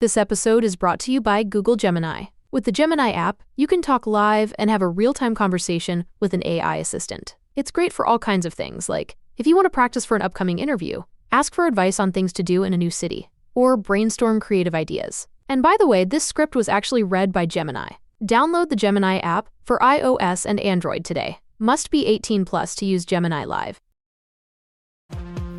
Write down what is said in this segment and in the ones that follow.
This episode is brought to you by Google Gemini. With the Gemini app, you can talk live and have a real-time conversation with an AI assistant. It's great for all kinds of things, like if you want to practice for an upcoming interview, ask for advice on things to do in a new city, or brainstorm creative ideas. And by the way, this script was actually read by Gemini. Download the Gemini app for iOS and Android today. Must be 18 plus to use Gemini Live.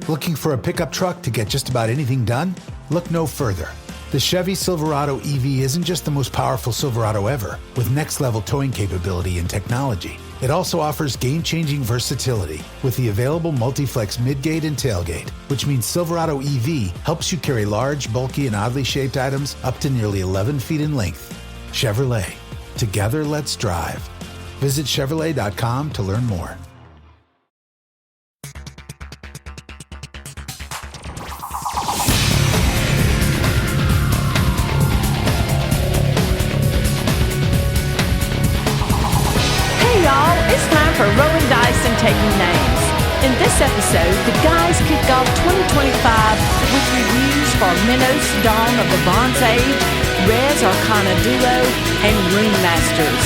Looking for a pickup truck to get just about anything done? Look no further. The Chevy Silverado EV isn't just the most powerful Silverado ever, with next-level towing capability and technology. It also offers game-changing versatility with the available multi-flex midgate and tailgate, which means Silverado EV helps you carry large, bulky, and oddly shaped items up to nearly 11 feet in length. Chevrolet. Together, let's drive. Visit Chevrolet.com to learn more. It's time for rolling dice and taking names. In this episode, the guys kick off 2025 with reviews for Minos, Dawn of the Bronze Age, Res Arcana Duo, and Runemasters.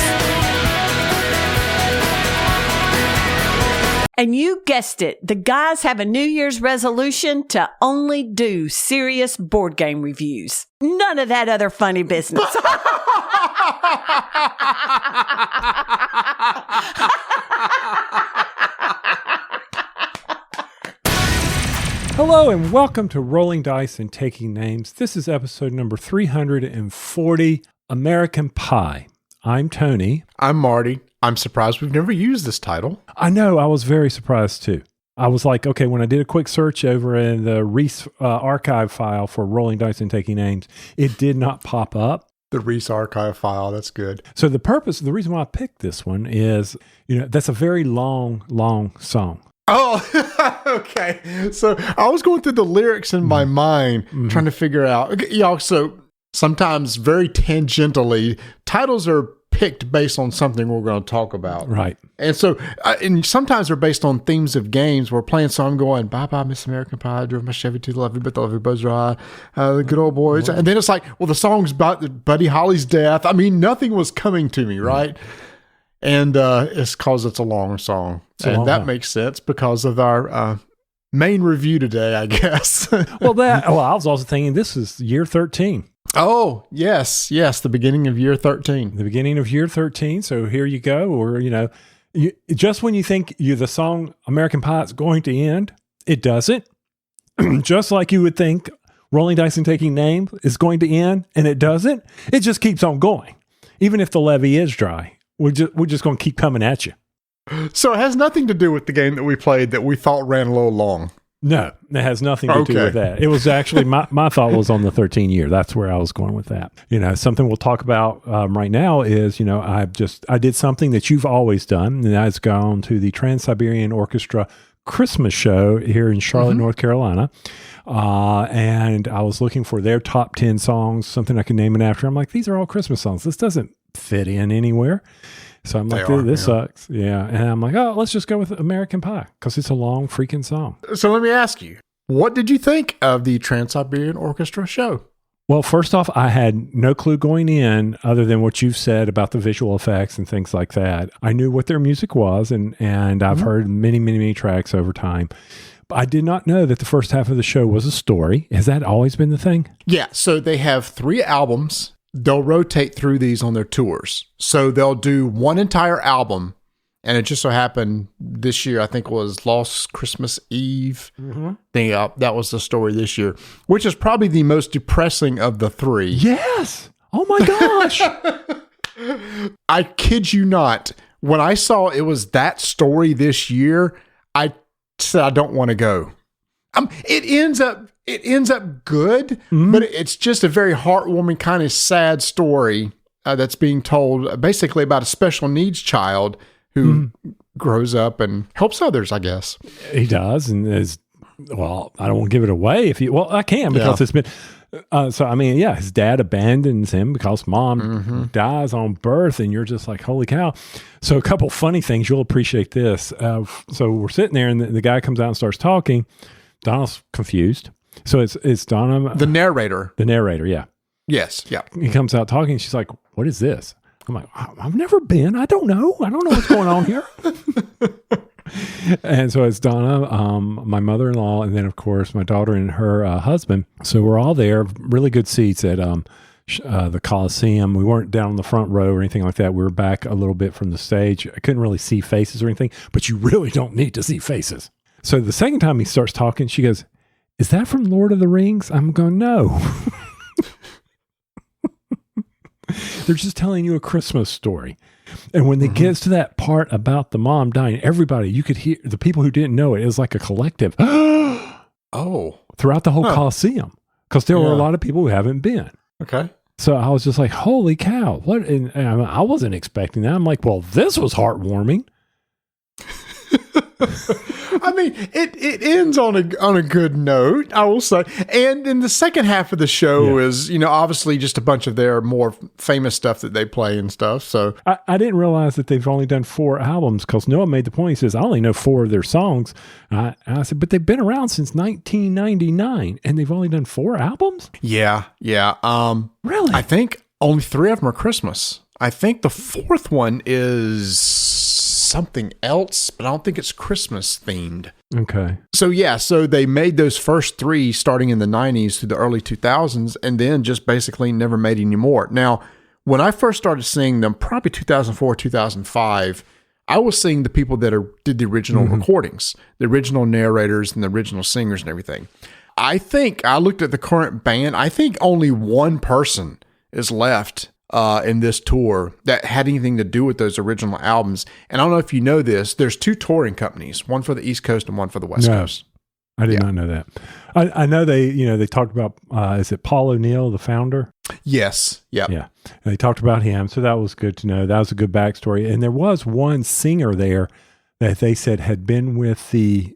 And you guessed it, the guys have a New Year's resolution to only do serious board game reviews. None of that other funny business. Hello and welcome to Rolling Dice and Taking Names. This is episode number 340, American Pie. I'm Tony. I'm Marty. I'm surprised we've never used this title. I know, I was very surprised too. I was like, okay, when I did a quick search over in the Reese archive file for Rolling Dice and Taking Names, it did not pop up. The Reese archive file, that's good. So the reason why I picked this one is, that's a very long song. Oh, okay. So I was going through the lyrics in my mind, trying to figure out. So sometimes very tangentially, titles are picked based on something we're going to talk about. Right. And so, and sometimes they're based on themes of games. We're playing, so I'm going, bye-bye, Miss American Pie, I drove my Chevy to the lovely but the lovely Buzz Ride, the good old boys. And then it's like, well, the song's about Buddy Holly's death. I mean, nothing was coming to me, right? And it's because it's a long song. That makes sense because of our main review today, I guess. I was also thinking this is year 13. Oh, yes, the beginning of year 13. The beginning of year 13. So here you go. Or, just when you think the song American Pie is going to end, it doesn't. Just like you would think Rolling Dice and Taking Names is going to end, and it doesn't. It just keeps on going. Even if the levee is dry, we're just going to keep coming at you. So it has nothing to do with the game that we played that we thought ran a little long. No, it has nothing to do with that. It was actually, my thought was on the 13 year. That's where I was going with that. Something we'll talk about right now is, I did something that you've always done, and that's gone to the Trans-Siberian Orchestra Christmas show here in Charlotte, North Carolina. And I was looking for their top 10 songs, something I can name it after. I'm like, these are all Christmas songs. This doesn't fit in anywhere. So I'm like, this sucks. Yeah. And I'm like, let's just go with American Pie because it's a long freaking song. So let me ask you, what did you think of the Trans-Siberian Orchestra show? Well, first off, I had no clue going in other than what you've said about the visual effects and things like that. I knew what their music was, and I've heard many tracks over time. But I did not know that the first half of the show was a story. Has that always been the thing? Yeah. So they have 3 albums. They'll rotate through these on their tours. So they'll do one entire album. And it just so happened this year, I think, was Lost Christmas Eve. That was the story this year, which is probably the most depressing of the 3. Yes. Oh, my gosh. I kid you not. When I saw it was that story this year, I said, I don't want to go. It ends up good, but it's just a very heartwarming, kind of sad story that's being told basically about a special needs child who grows up and helps others, I guess. He does. And I don't want to give it away I can because it's been, his dad abandons him because mom dies on birth, and you're just like, holy cow. So a couple funny things, you'll appreciate this. So we're sitting there and the guy comes out and starts talking. Donna's confused. So it's Donna. The narrator. The narrator, yeah. Yes. Yeah. He comes out talking. She's like, what is this? I'm like, I've never been. I don't know what's going on here. And so it's Donna, my mother-in-law, and then, of course, my daughter and her husband. So we're all there, really good seats at the Coliseum. We weren't down the front row or anything like that. We were back a little bit from the stage. I couldn't really see faces or anything, but you really don't need to see faces. So the second time he starts talking, she goes, is that from Lord of the Rings? I'm going, no. They're just telling you a Christmas story. And when it gets to that part about the mom dying, everybody, you could hear the people who didn't know it. It was like a collective. Oh. Throughout the whole Coliseum. Because there were a lot of people who haven't been. Okay. So I was just like, holy cow. What? And I wasn't expecting that. I'm like, well, this was heartwarming. I mean, it ends on a good note, I will say. And then the second half of the show is, obviously just a bunch of their more famous stuff that they play and stuff. So I didn't realize that they've only done 4 albums, because Noah made the point. He says, I only know 4 of their songs. I said, but they've been around since 1999 and they've only done 4 albums? Yeah. Really? I think only 3 of them are Christmas. I think the 4th one is something else, but I don't think it's Christmas themed. Okay. So they made those first 3 starting in the 90s through the early 2000s, and then just basically never made any more. Now, when I first started seeing them, probably 2004, 2005, I was seeing the people that did the original recordings, the original narrators and the original singers and everything. I think I looked at the current band. I think only one person is left in this tour that had anything to do with those original albums. And I don't know if you know this, there's 2 touring companies, one for the East Coast and one for the West Coast. I did not know that. I know they talked about, is it Paul O'Neill, the founder? Yes. Yep. Yeah. They talked about him. So that was good to know. That was a good backstory. And there was one singer there that they said had been with a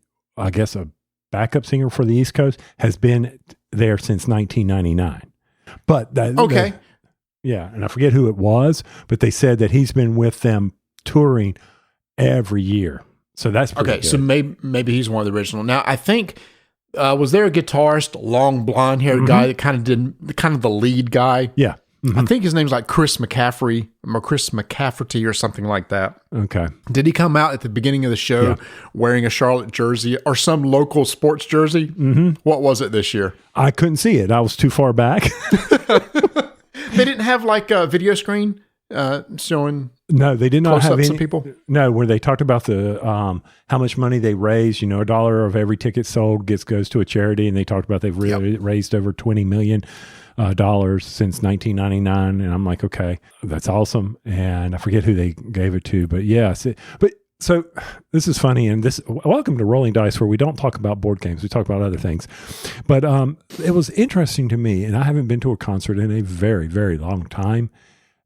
backup singer for the East Coast, has been there since 1999. But okay. Yeah, and I forget who it was, but they said that he's been with them touring every year. So that's pretty good. So maybe he's one of the original. Now, I think, was there a guitarist, long blonde-haired guy that kind of the lead guy? Yeah. Mm-hmm. I think his name's like Chris McCafferty or something like that. Okay. Did he come out at the beginning of the show wearing a Charlotte jersey or some local sports jersey? Mm-hmm. What was it this year? I couldn't see it. I was too far back. They didn't have like a video screen showing. No, they did not have any people. No, where they talked about the how much money they raised. $1 of every ticket sold goes to a charity, and they talked about they've raised over $20 million since 1999. And I'm like, okay, that's awesome. And I forget who they gave it to, but yes, So this is funny, and welcome to Rolling Dice, where we don't talk about board games. We talk about other things. But it was interesting to me, and I haven't been to a concert in a very, very long time.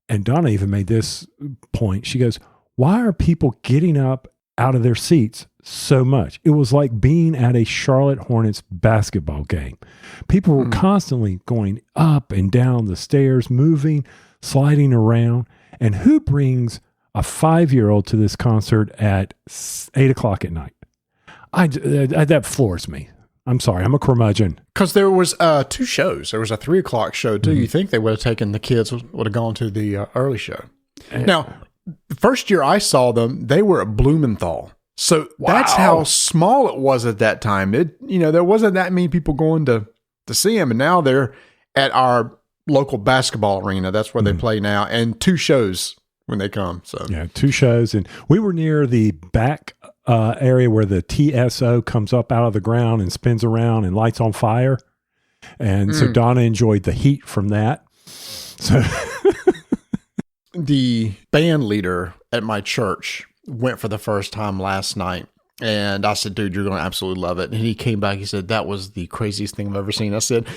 And Donna even made this point. She goes, why are people getting up out of their seats so much? It was like being at a Charlotte Hornets basketball game. People were constantly going up and down the stairs, moving, sliding around. And who brings a 5-year-old to this concert at 8:00 at night? That floors me. I'm sorry. I'm a curmudgeon. Because there was 2 shows. There was a 3:00 show too. You think they would have taken the kids, would have gone to the early show. Now, the first year I saw them, they were at Blumenthal. So that's how small it was at that time. There wasn't that many people going to see them. And now they're at our local basketball arena. That's where they play now. And 2 shows when they come. So yeah, 2 shows. And we were near the back area where the TSO comes up out of the ground and spins around and lights on fire. And so Donna enjoyed the heat from that. So the band leader at my church went for the first time last night. And I said, dude, you're going to absolutely love it. And he came back. He said, that was the craziest thing I've ever seen. I said,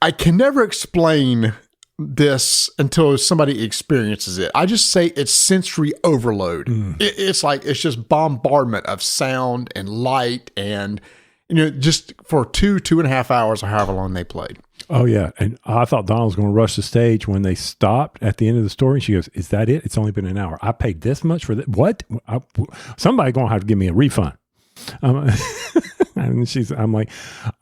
I can never explain this until somebody experiences it. I just say it's sensory overload. It's like, it's just bombardment of sound and light and, just for 2.5 hours or however long they played. Oh yeah. And I thought Donald was going to rush the stage when they stopped at the end of the story. And she goes, is that it? It's only been an hour. I paid this much for that. What? Somebody going to have to give me a refund. I And I'm like,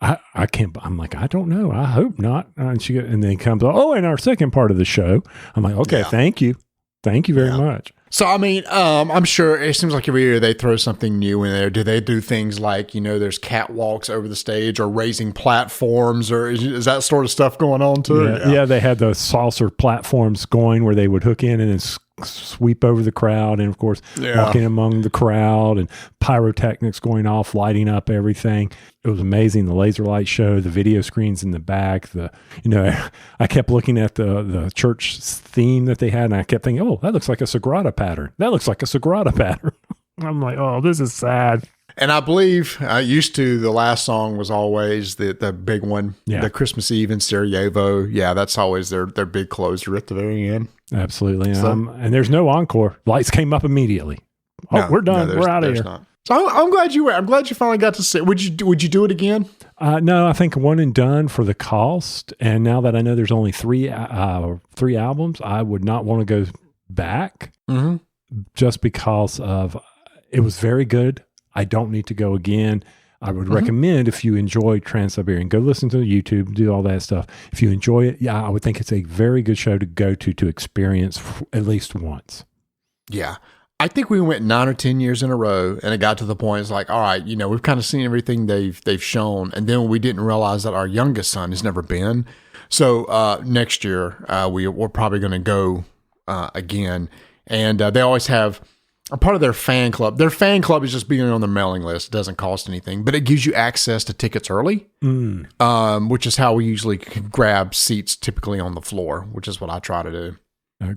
I can't, I'm like, I don't know. I hope not. And then comes, in our second part of the show, I'm like, okay, thank you. Thank you very much. So, I mean, I'm sure it seems like every year they throw something new in there. Do they do things like, there's catwalks over the stage or raising platforms, or is that sort of stuff going on too? Yeah, they had the saucer platforms going where they would hook in and then sweep over the crowd, and of course walking among the crowd, and pyrotechnics going off, lighting up everything. It was amazing. The laser light show, the video screens in the back, I kept looking at the church theme that they had, and I kept thinking, oh, that looks like a Sagrada pattern. That looks like a Sagrada pattern. I'm like, oh, this is sad. And I believe the last song was always the big one, the Christmas Eve in Sarajevo. Yeah, that's always their big closer at the very end. Absolutely. And there's no encore. Lights came up immediately. We're done. We're out of here. Not. So I'm glad you went. I'm glad you finally got to see. Would you do it again? No, I think one and done for the cost. And now that I know there's only three albums, I would not want to go back just because of it was very good. I don't need to go again. I would recommend, if you enjoy Trans-Siberian, go listen to YouTube, do all that stuff. If you enjoy it, I would think it's a very good show to go to experience at least once. Yeah. I think we went 9 or 10 years in a row, and it got to the point, it's like, all right, we've kind of seen everything they've shown, and then we didn't realize that our youngest son has never been. So next year, we're probably going to go again, and they always have a part of their fan club. Their fan club is just being on the mailing list. It doesn't cost anything, but it gives you access to tickets early, which is how we usually can grab seats typically on the floor, which is what I try to do.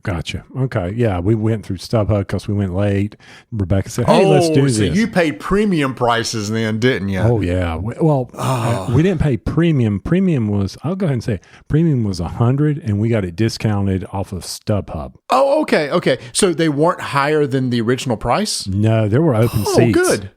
Gotcha. Okay. Yeah, we went through StubHub because we went late. Rebecca said, hey, let's do this. You paid premium prices then, didn't you? Oh, yeah. We didn't pay premium. Premium was, I'll go ahead and say, premium was $100, and we got it discounted off of StubHub. Oh, okay. Okay. So they weren't higher than the original price? No, there were open seats. Oh, good.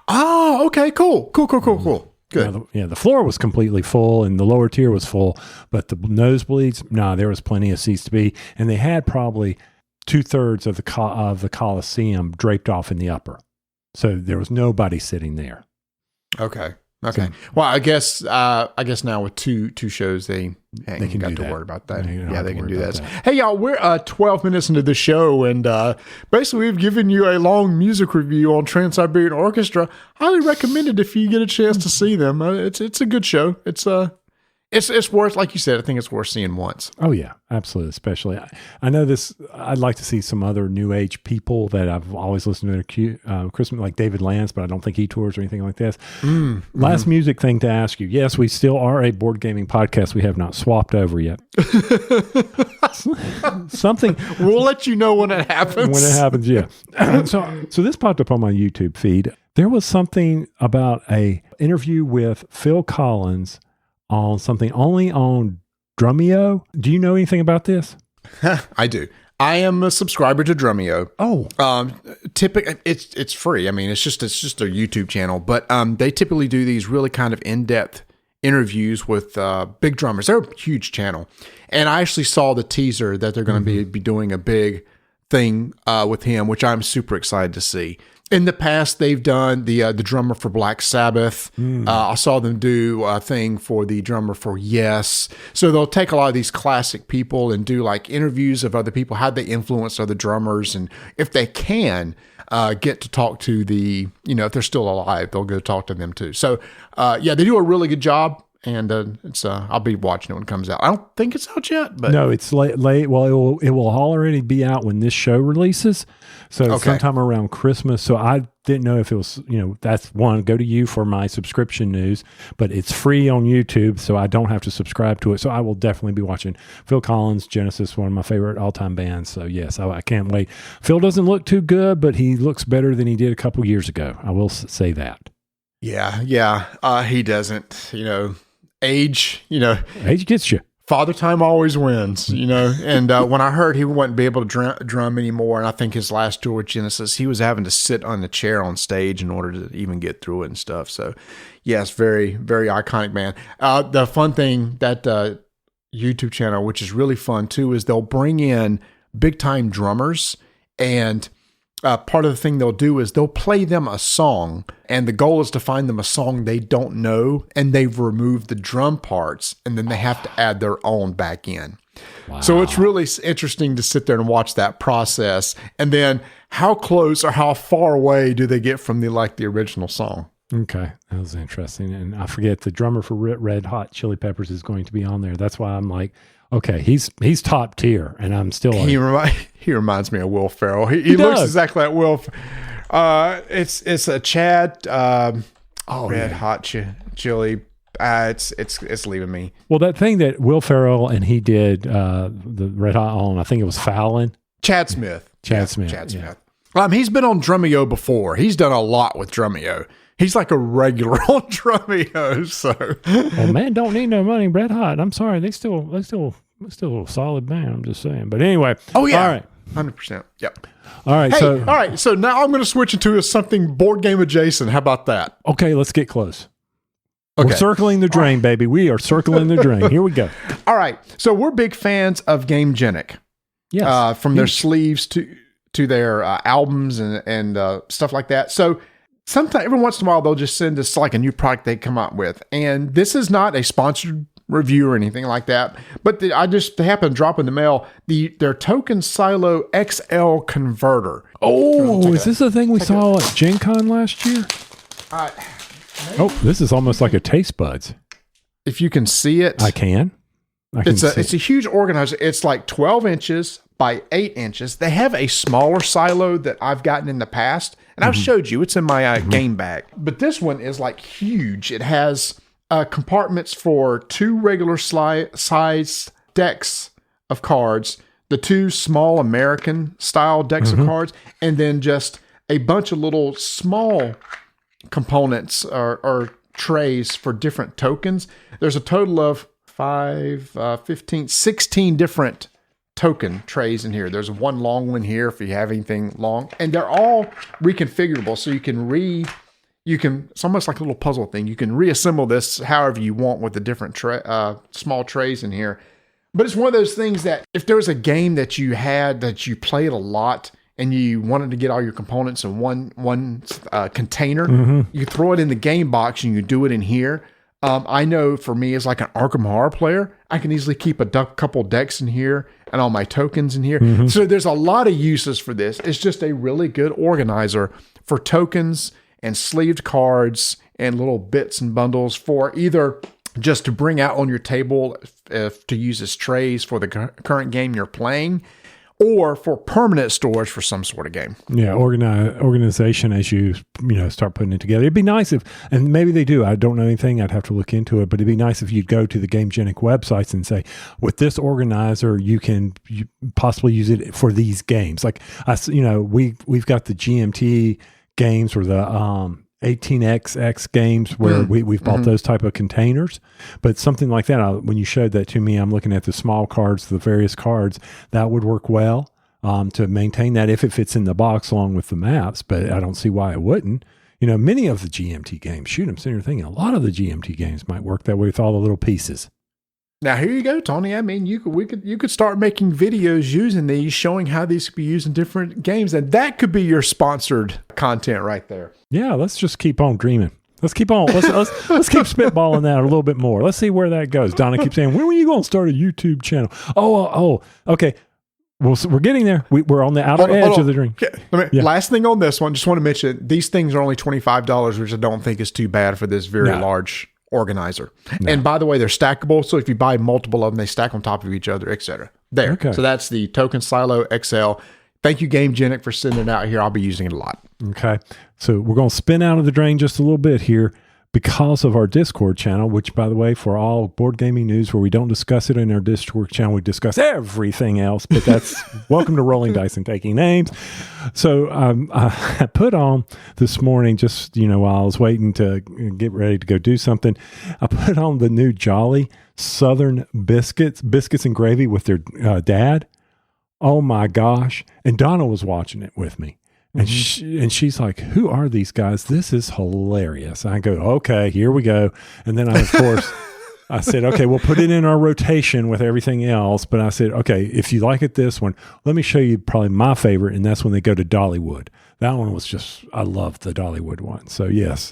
Oh, okay. Cool. Good. The floor was completely full and the lower tier was full, but the nosebleeds, there was plenty of seats to be, and they had probably 2/3 of the Coliseum draped off in the upper, so there was nobody sitting there. Okay. Well, I guess now with two shows they can got to worry about that. They can do that. Hey, y'all, we're 12 minutes into the show, and basically we've given you a long music review on Trans-Siberian Orchestra. Highly recommended if you get a chance to see them. It's a good show. It's worth, like you said, I think it's worth seeing once. Oh yeah, absolutely. Especially, I know this. I'd like to see some other new age people that I've always listened to Christmas, like David Lance, but I don't think he tours or anything like this. Last music thing to ask you. Yes, we still are a board gaming podcast. We have not swapped over yet. Something we'll let you know when it happens. When it happens, yeah. So this popped up on my YouTube feed. There was something about a interview with Phil Collins on something only on Drumeo. Do you know anything about this? I do. I am a subscriber to Drumeo. Oh, typically it's free. I mean, it's just a YouTube channel, but they typically do these really kind of in-depth interviews with big drummers. They're a huge channel, and I actually saw the teaser that they're going to be doing a big thing with him, which I'm super excited to see. In the past, they've done the drummer for Black Sabbath. I saw them do a thing for the drummer for Yes. So they'll take a lot of these classic people and do like interviews of other people, how they influence other drummers, and if they can get to talk to if they're still alive, they'll go talk to them too. So they do a really good job. And it's I'll be watching it when it comes out. I don't think it's out yet, but no, it's late. Well, it will already be out when this show releases, so sometime around Christmas. So I didn't know if it was, that's one. Go to you for my subscription news, but it's free on YouTube, so I don't have to subscribe to it. So I will definitely be watching Phil Collins, Genesis, one of my favorite all-time bands. So yes, I can't wait. Phil doesn't look too good, but he looks better than he did a couple years ago. I will say that. Yeah. He doesn't, age gets you. Father time always wins, and when I heard he wouldn't be able to drum anymore, and I think his last tour with Genesis, he was having to sit on the chair on stage in order to even get through it and stuff. So yes, very, very iconic man. The fun thing, that YouTube channel, which is really fun too, is they'll bring in big time drummers, and part of the thing they'll do is they'll play them a song, and the goal is to find them a song they don't know, and they've removed the drum parts, and then they have to add their own back in. Wow. So it's really interesting to sit there and watch that process, and then how close or how far away do they get from the original song. Okay, that was interesting. And I forget the drummer for Red Hot Chili Peppers is going to be on there. That's why I'm like, okay, he's top tier, and I'm still. He reminds me of Will Ferrell. He looks exactly like Will. It's a Chad. Red Hot Chili. It's leaving me. Well, that thing that Will Ferrell and he did the Red Hot on, I think it was Fallon. Chad Smith. Chad Smith. He's been on Drumeo before. He's done a lot with Drumeo. He's like a regular on Drumeo. So, well, man, don't need no money. Red Hot. I'm sorry, they still a solid band. I'm just saying. But anyway. Oh yeah. All right. 100%. Yep. All right. Hey, all right. So now I'm going to switch into something board game adjacent. How about that? Okay, let's get close. Okay. We're circling the drain, baby. We are circling the drain. Here we go. All right. So we're big fans of Gamegenic. Yes. From their sleeves to their albums and stuff like that. So sometimes, every once in a while, they'll just send us like a new product they come out with. And this is not a sponsored review or anything like that. But they happened to drop in the mail their Token Silo XL converter. Oh, is this the thing we saw at Gen Con last year? This is almost like a taste buds. If you can see it. I can. It's a huge organizer. It's like 12 inches by 8 inches. They have a smaller silo that I've gotten in the past, and I've showed you. It's in my game bag. But this one is like huge. It has compartments for 2 regular size decks of cards, the 2 small American style decks of cards, and then just a bunch of little small components or trays for different tokens. There's a total of 16 different token trays in here. There's one long one here if you have anything long, and they're all reconfigurable. So you can it's almost like a little puzzle thing. You can reassemble this however you want with the different small trays in here. But it's one of those things that if there was a game that you had that you played a lot and you wanted to get all your components in one container, you throw it in the game box and you do it in here. I know for me, as like an Arkham Horror player, I can easily keep a couple decks in here and all my tokens in here. So there's a lot of uses for this. It's just a really good organizer for tokens and sleeved cards and little bits and bundles for either just to bring out on your table to use as trays for the current game you're playing, or for permanent storage for some sort of game. Yeah, organization as you start putting it together. It'd be nice if, and maybe they do, I don't know anything, I'd have to look into it, but it'd be nice if you'd go to the Gamegenic websites and say, with this organizer, you possibly use it for these games. Like, we've got the GMT games or the 18XX games where we've bought those type of containers, but something like that, when you showed that to me, I'm looking at the small cards, the various cards, that would work well to maintain that if it fits in the box along with the maps, but I don't see why it wouldn't. Many of the GMT games, I'm sitting here thinking a lot of the GMT games might work that way with all the little pieces. Now here you go, Tony. I mean, you could start making videos using these, showing how these could be used in different games, and that could be your sponsored content right there. Yeah, let's just keep on dreaming. Let's keep on. Let's keep spitballing that a little bit more. Let's see where that goes. Donna keeps saying, "When are you going to start a YouTube channel?" Oh, okay. Well, so we're getting there. We're on the outer edge of the dream. Okay. Last thing on this one, just want to mention these things are only $25, which I don't think is too bad for this very large organizer. No. And by the way, they're stackable, so if you buy multiple of them, they stack on top of each other, etc. There. Okay. So that's the Token Silo XL. Thank you, Gamegenic, for sending it out here. I'll be using it a lot. Okay. So we're going to spin out of the drain just a little bit here because of our Discord channel, which, by the way, for all board gaming news where we don't discuss it in our Discord channel, we discuss everything else, but that's welcome to Rolling Dice and Taking Names. So I put on this morning, just, while I was waiting to get ready to go do something, I put on the new Jolly Southern biscuits and gravy with their dad. Oh my gosh. And Donna was watching it with me. And she's like, "Who are these guys? This is hilarious." I go, "Okay, here we go." And then I, of course, I said, okay, we'll put it in our rotation with everything else. But I said, okay, if you like it, this one, let me show you probably my favorite. And that's when they go to Dollywood. That one was just, I love the Dollywood one. So yes,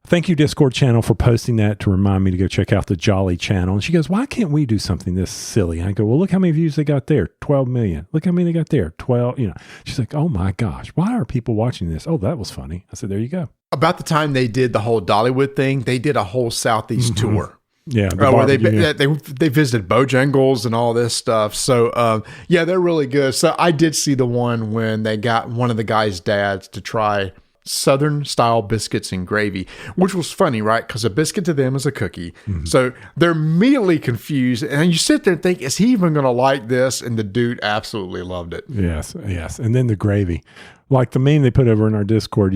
thank you, Discord channel, for posting that to remind me to go check out the Jolly channel. And she goes, why can't we do something this silly? And I go, well, look how many views they got there. 12 million. Look how many they got there. 12, She's like, oh my gosh, why are people watching this? Oh, that was funny. I said, there you go. About the time they did the whole Dollywood thing, they did a whole Southeast tour. Yeah. Where they visited Bojangles and all this stuff. So, yeah, they're really good. So I did see the one when they got one of the guys' dads to try Southern style biscuits and gravy, which was funny, right? Because a biscuit to them is a cookie. So they're immediately confused. And you sit there and think, is he even going to like this? And the dude absolutely loved it. Yes. And then the gravy. Like the meme they put over in our Discord,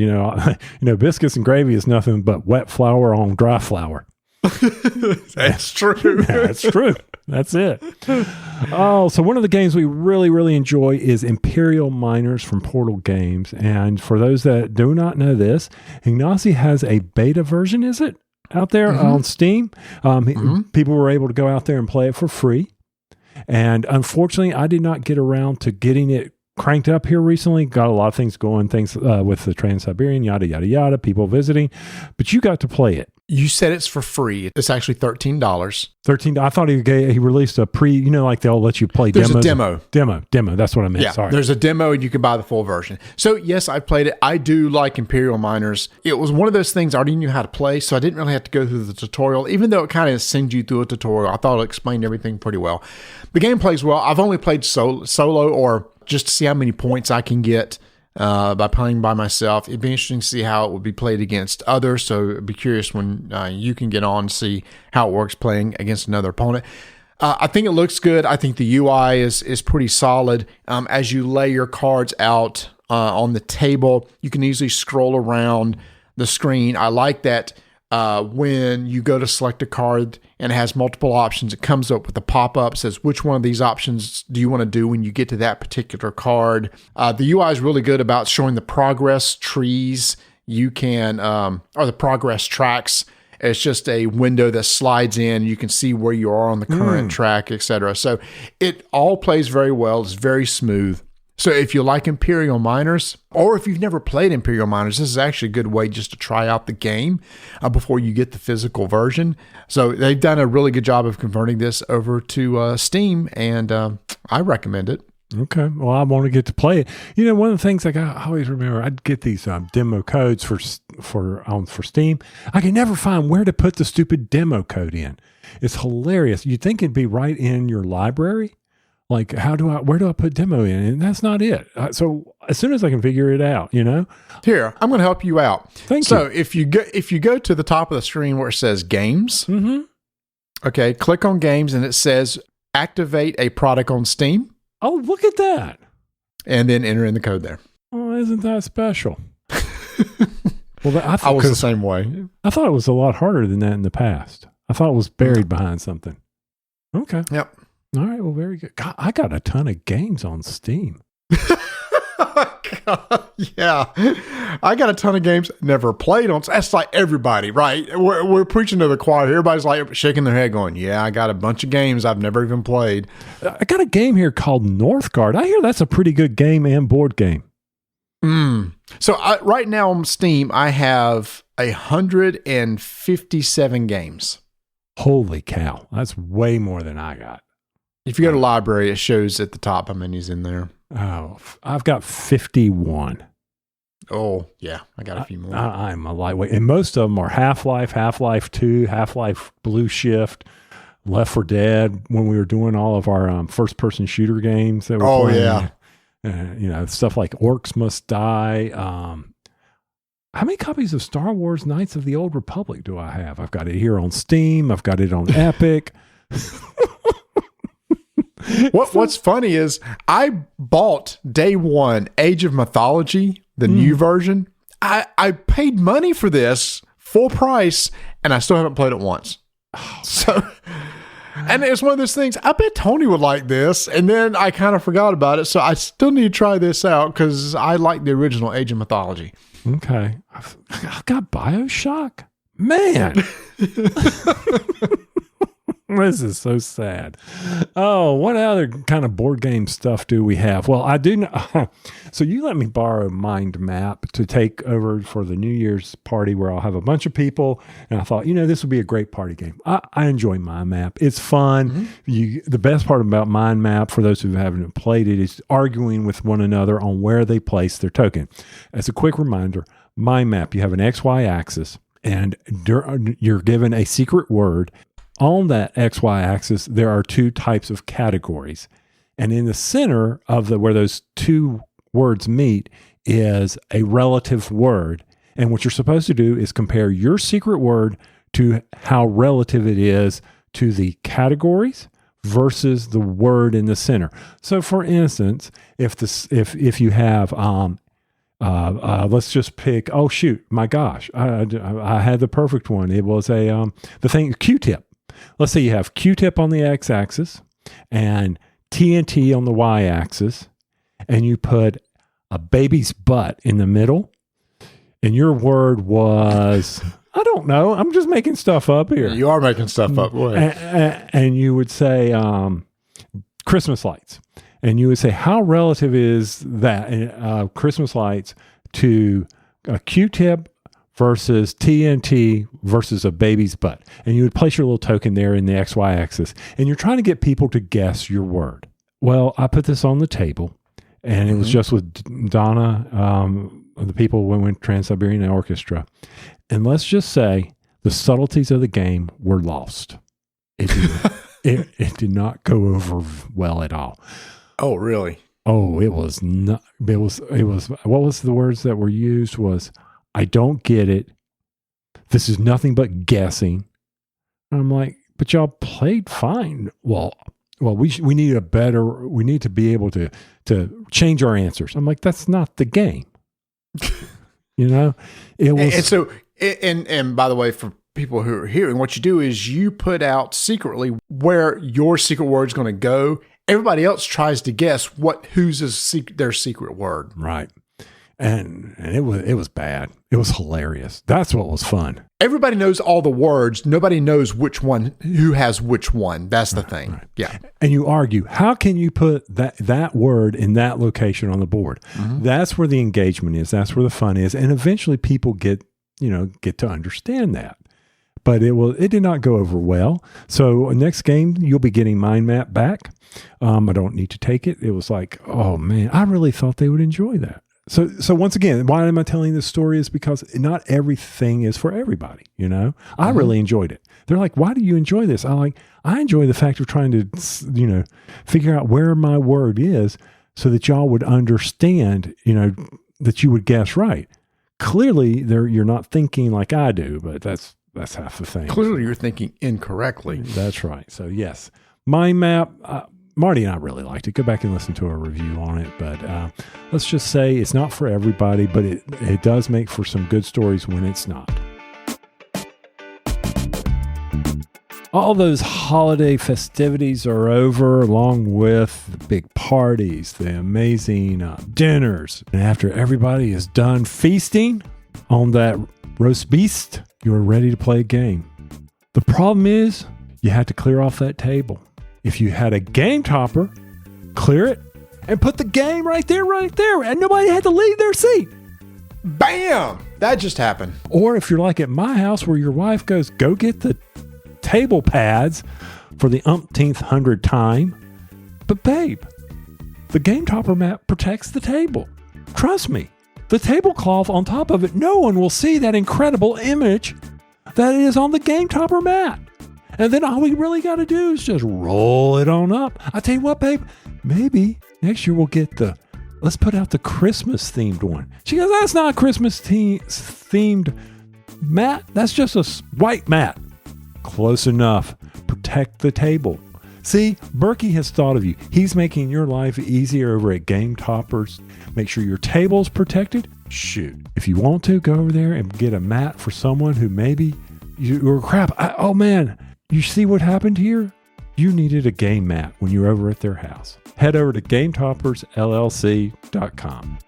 biscuits and gravy is nothing but wet flour on dry flour. That's true. That's true. That's it. Oh, so one of the games we really, really enjoy is Imperial Miners from Portal Games. And for those that do not know this, Ignacy has a beta version, is it, out there on Steam? People were able to go out there and play it for free. And unfortunately, I did not get around to getting it cranked up here recently. Got a lot of things going, with the Trans-Siberian, yada, yada, yada, people visiting. But you got to play it. You said it's for free. It's actually $13. $13. I thought he released a like they'll let you play There's demos. a demo. Demo. That's what I meant. Yeah, Sorry. There's a demo and you can buy the full version. So yes, I played it. I do like Imperial Miners. It was one of those things I already knew how to play, so I didn't really have to go through the tutorial, even though it kind of sends you through a tutorial. I thought it explained everything pretty well. The game plays well. I've only played solo or just to see how many points I can get by playing by myself. It'd be interesting to see how it would be played against others. So I'd be curious when you can get on to see how it works playing against another opponent. I think it looks good. I think the UI is pretty solid. As you lay your cards out on the table, you can easily scroll around the screen. I like that when you go to select a card and it has multiple options, it comes up with a pop-up, says which one of these options do you want to do when you get to that particular card. The UI is really good about showing the progress trees you can, or the progress tracks. It's just a window that slides in. You can see where you are on the current track, etc. So it all plays very well. It's very smooth. So if you like Imperial Miners, or if you've never played Imperial Miners, this is actually a good way just to try out the game before you get the physical version. So they've done a really good job of converting this over to Steam, and I recommend it. Okay. Well, I want to get to play it. One of the things I always remember, I'd get these demo codes for Steam. I can never find where to put the stupid demo code in. It's hilarious. You'd think it'd be right in your library. Like, where do I put demo in? And that's not it. So as soon as I can figure it out, Here, I'm going to help you out. Thank you. So if you go to the top of the screen where it says games, okay, click on games and it says activate a product on Steam. Oh, look at that. And then enter in the code there. Oh, isn't that special? Well, I was the same way. I thought it was a lot harder than that in the past. I thought it was buried behind something. Okay. Yep. All right. Well, very good. God, I got a ton of games on Steam. God, yeah. I got a ton of games never played on. That's like everybody, right? We're preaching to the choir. Everybody's like shaking their head going, yeah, I got a bunch of games I've never even played. I got a game here called Northgard. I hear that's a pretty good game and board game. So right now on Steam, I have 157 games. Holy cow. That's way more than I got. If you go to library, it shows at the top how many's in there. Oh, I've got 51. Oh, yeah. I got a few more. I'm a lightweight. And most of them are Half-Life, Half-Life 2, Half-Life Blue Shift, Left 4 Dead, when we were doing all of our first-person shooter games that we're playing. Yeah. Stuff like Orcs Must Die. How many copies of Star Wars Knights of the Old Republic do I have? I've got it here on Steam. I've got it on Epic. What's funny is I bought day one Age of Mythology, the new version. I paid money for this full price, and I still haven't played it once. So, and it's one of those things. I bet Tony would like this, and then I kind of forgot about it. So I still need to try this out because I like the original Age of Mythology. Okay, I've got BioShock. Man. This is so sad. Oh, what other kind of board game stuff do we have? Well, I do know. So you let me borrow Mind Map to take over for the New Year's party where I'll have a bunch of people. And I thought, this would be a great party game. I enjoy Mind Map. It's fun. The best part about Mind Map, for those who haven't played it, is arguing with one another on where they place their token. As a quick reminder, Mind Map, you have an XY axis and you're given a secret word. On that XY axis, there are two types of categories. And in the center of where those two words meet is a relative word. And what you're supposed to do is compare your secret word to how relative it is to the categories versus the word in the center. So for instance, if you have, let's just pick, oh shoot, my gosh, I had the perfect one. It was the thing, Q-tip. Let's say you have Q-tip on the x-axis and TNT on the y-axis, and you put a baby's butt in the middle, and your word was, I don't know, I'm just making stuff up here. You are making stuff up. And you would say Christmas lights. And you would say, how relative is that Christmas lights to a Q-tip versus TNT versus a baby's butt? And you would place your little token there in the XY axis. And you're trying to get people to guess your word. Well, I put this on the table, and it was just with Donna, the people when we went Trans-Siberian Orchestra. And let's just say the subtleties of the game were lost. It did not go over well at all. Oh, really? Oh, it was not. It was. What was the words that were used? Was, I don't get it. This is nothing but guessing. And I'm like, but y'all played fine. Well, we need we need to be able to change our answers. I'm like, that's not the game. It was. And by the way, for people who are hearing, what you do is you put out secretly where your secret word is going to go. Everybody else tries to guess their secret word. Right. And it was bad. It was hilarious. That's what was fun. Everybody knows all the words. Nobody knows who has which one. That's the thing. Right. Yeah. And you argue, how can you put that word in that location on the board? Mm-hmm. That's where the engagement is. That's where the fun is. And eventually people get to understand that. But it did not go over well. So next game, you'll be getting Mind Map back. I don't need to take it. It was like, oh man, I really thought they would enjoy that. So once again, why am I telling this story is because not everything is for everybody. I really enjoyed it. They're like, why do you enjoy this? I enjoy the fact of trying to, figure out where my word is so that y'all would understand, that you would guess right. Clearly you're not thinking like I do, but that's half the thing. Clearly you're thinking incorrectly. That's right. So yes, Mind Map, Marty and I really liked it. Go back and listen to a review on it. But let's just say it's not for everybody, but it does make for some good stories when it's not. All those holiday festivities are over, along with the big parties, the amazing dinners. And after everybody is done feasting on that roast beast, you're ready to play a game. The problem is you had to clear off that table. If you had a game topper, clear it and put the game right there, and nobody had to leave their seat. Bam! That just happened. Or if you're like at my house where your wife goes, go get the table pads for the umpteenth hundred time. But babe, the game topper mat protects the table. Trust me, the tablecloth on top of it, no one will see that incredible image that is on the game topper mat. And then all we really got to do is just roll it on up. I tell you what, babe, maybe next year we'll get let's put out the Christmas themed one. She goes, that's not a Christmas themed mat. That's just a white mat. Close enough. Protect the table. See, Berkey has thought of you. He's making your life easier over at Gametoppers. Make sure your table's protected. Shoot. If you want to, go over there and get a mat for someone who maybe you're crap. Oh man, you see what happened here? You needed a game mat when you were over at their house. Head over to Gametoppers LLC.com.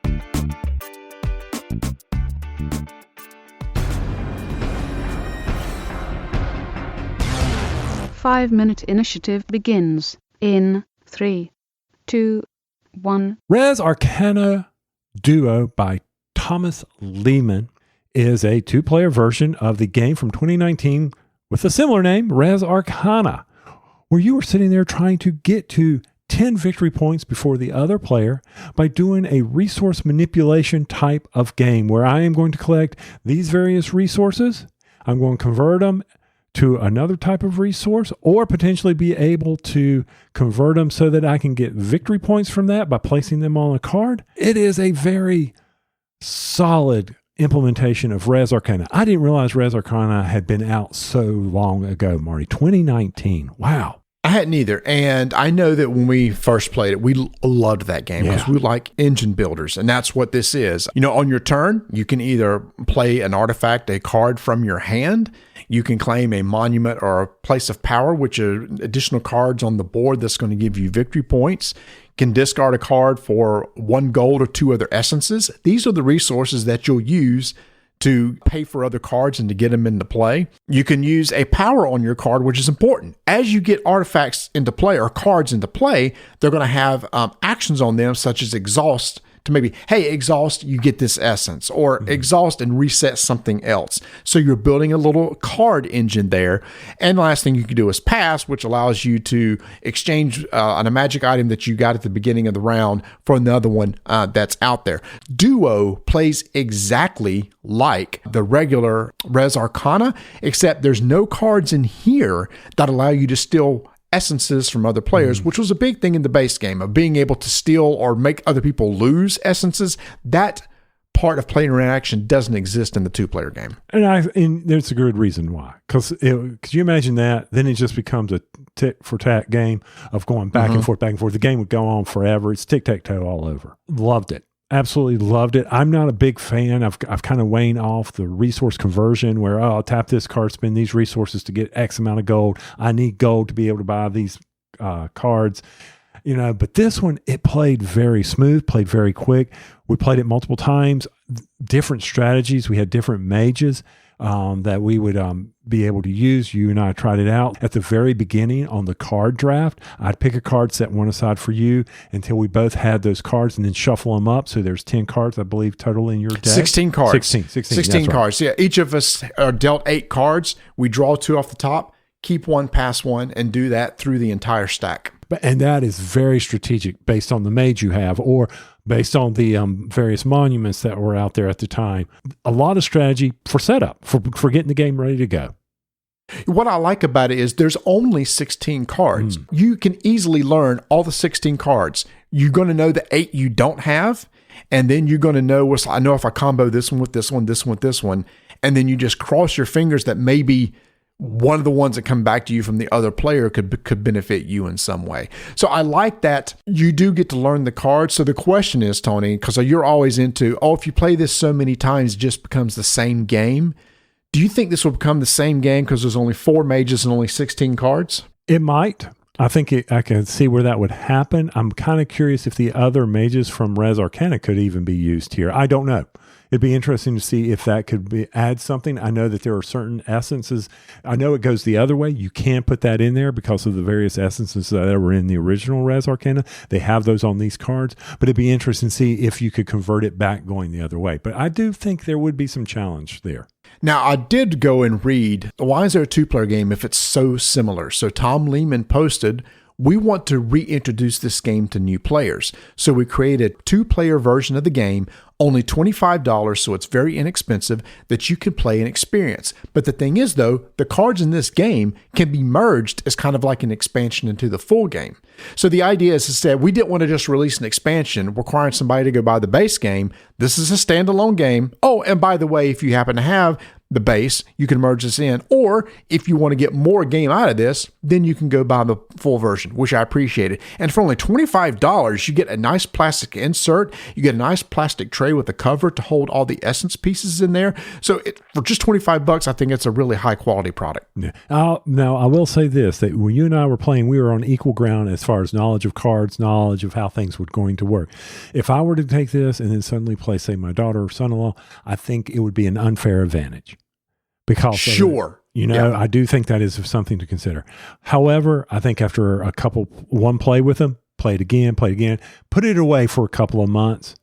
5-minute initiative begins in 3, 2, 1. Res Arcana Duo by Thomas Lehman is a 2-player version of the game from 2019 with a similar name, Res Arcana, where you are sitting there trying to get to 10 victory points before the other player by doing a resource manipulation type of game where I am going to collect these various resources. I'm going to convert them to another type of resource or potentially be able to convert them so that I can get victory points from that by placing them on a card. It is a very solid implementation of Res Arcana. I didn't realize Res Arcana had been out so long ago, Marty. 2019. Wow. I hadn't either. And I know that when we first played it, we loved that game because we like engine builders. And that's what this is. You know, on your turn, you can either play an artifact, a card from your hand. You can claim a monument or a place of power, which are additional cards on the board that's going to give you victory points. You can discard a card for 1 gold or 2 other essences. These are the resources that you'll use to pay for other cards and to get them into play. You can use a power on your card, which is important. As you get artifacts into play or cards into play, they're going to have actions on them such as exhaust to maybe, hey, exhaust, you get this essence, or exhaust and reset something else. So you're building a little card engine there. And the last thing you can do is pass, which allows you to exchange a magic item that you got at the beginning of the round for another one that's out there. Duo plays exactly like the regular Res Arcana, except there's no cards in here that allow you to steal essences from other players, which was a big thing in the base game of being able to steal or make other people lose essences. That part of player interaction doesn't exist in the 2-player game. And there's a good reason why. Because could you imagine that? Then it just becomes a tit-for-tat game of going back and forth, back and forth. The game would go on forever. It's tic-tac-toe all over. Loved it. Absolutely loved it. I'm not a big fan. I've kind of waned off the resource conversion where, I'll tap this card, spend these resources to get X amount of gold. I need gold to be able to buy these cards. You know, but this one, it played very smooth, played very quick. We played it multiple times, different strategies. We had different mages that we would be able to use. You and I tried it out at the very beginning on the card draft. I'd pick a card, set one aside for you until we both had those cards and then shuffle them up. So there's 10 cards, I believe, total in your deck. 16 cards. 16 cards. Yeah. Each of us are dealt 8 cards. We draw 2 off the top, keep 1, pass 1, and do that through the entire stack. And that is very strategic based on the mage you have or based on the various monuments that were out there at the time. A lot of strategy for setup, for getting the game ready to go. What I like about it is there's only 16 cards. You can easily learn all the 16 cards. You're going to know the 8 you don't have, and then you're going to know, I know if I combo this one with this one, this one with this one, and then you just cross your fingers that maybe one of the ones that come back to you from the other player could benefit you in some way. So I like that you do get to learn the cards. So the question is, Tony, because you're always into, if you play this so many times, it just becomes the same game. Do you think this will become the same game because there's only 4 mages and only 16 cards? It might. I think I can see where that would happen. I'm kind of curious if the other mages from Res Arcana could even be used here. I don't know. It'd be interesting to see if that could add something. I know that there are certain essences. I know it goes the other way. You can put that in there because of the various essences that were in the original Res Arcana. They have those on these cards, but it'd be interesting to see if you could convert it back going the other way. But I do think there would be some challenge there. Now, I did go and read, why is there a 2-player game if it's so similar? So Tom Lehman posted, we want to reintroduce this game to new players. So we created a 2-player version of the game, only $25, so it's very inexpensive, that you can play and experience. But the thing is, though, the cards in this game can be merged as kind of like an expansion into the full game. So the idea is that we didn't want to just release an expansion requiring somebody to go buy the base game. This is a standalone game. Oh, and by the way, if you happen to have the base, you can merge this in. Or if you want to get more game out of this, then you can go buy the full version, which I appreciated. And for only $25, you get a nice plastic insert. You get a nice plastic tray with a cover to hold all the essence pieces in there. So for just $25, I think it's a really high quality product. Yeah. Now, I will say this, that when you and I were playing, we were on equal ground as far as knowledge of cards, knowledge of how things were going to work. If I were to take this and then suddenly play, say, my daughter or son-in-law, I think it would be an unfair advantage. Because sure. I do think that is something to consider. However, I think after one play with them, play it again, put it away for a couple of months,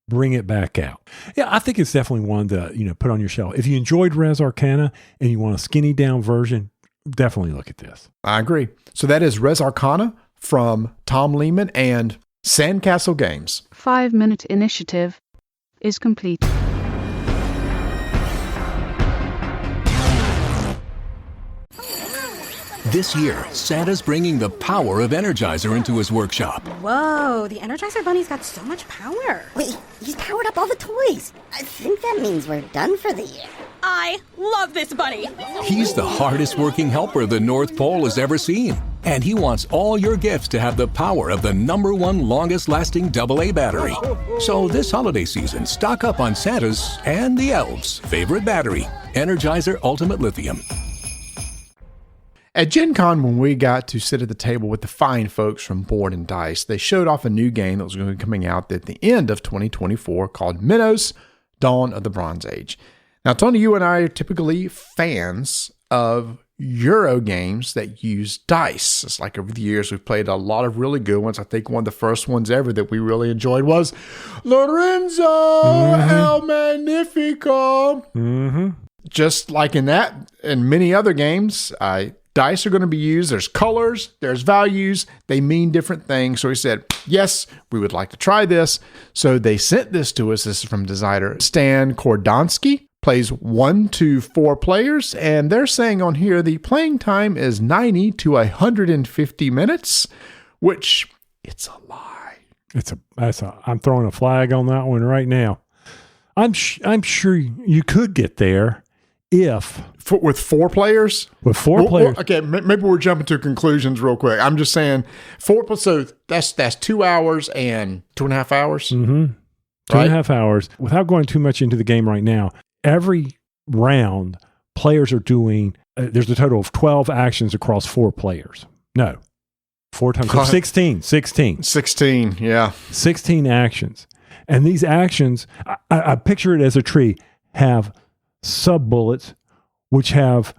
bring it back out. Yeah, I think it's definitely one to, put on your shelf. If you enjoyed Res Arcana and you want a skinny down version, definitely look at this. I agree. So that is Res Arcana from Tom Lehman and Sandcastle Games. 5-minute initiative is complete. This year, Santa's bringing the power of Energizer into his workshop. Whoa, the Energizer Bunny's got so much power. Wait, he's powered up all the toys. I think that means we're done for the year. I love this bunny. He's the hardest working helper the North Pole has ever seen. And he wants all your gifts to have the power of the #1 longest lasting AA battery. So this holiday season, stock up on Santa's and the elves' favorite battery, Energizer Ultimate Lithium. At Gen Con, when we got to sit at the table with the fine folks from Board and Dice, they showed off a new game that was going to be coming out at the end of 2024 called Minos, Dawn of the Bronze Age. Now, Tony, you and I are typically fans of Euro games that use dice. It's like over the years, we've played a lot of really good ones. I think one of the first ones ever that we really enjoyed was Lorenzo El Magnifico. Mm-hmm. Just like in that and many other games, dice are going to be used. There's colors, there's values. They mean different things. So he said, yes, we would like to try this. So they sent this to us. This is from designer Stan Kordonsky. Plays 1 to 4 players. And they're saying on here the playing time is 90 to 150 minutes, which it's a lie. I'm throwing a flag on that one right now. I'm sure you could get there. With 4 players? With 4 players. Okay, maybe we're jumping to conclusions real quick. I'm just saying 4, so that's 2 hours and 2.5 hours. Mm-hmm. Right? 2.5 hours. Without going too much into the game right now, every round, players are doing, there's a total of 12 actions across 4 players. No, 4 times, so 16. 16, yeah. 16 actions. And these actions, I picture it as a tree, have sub-bullets, which have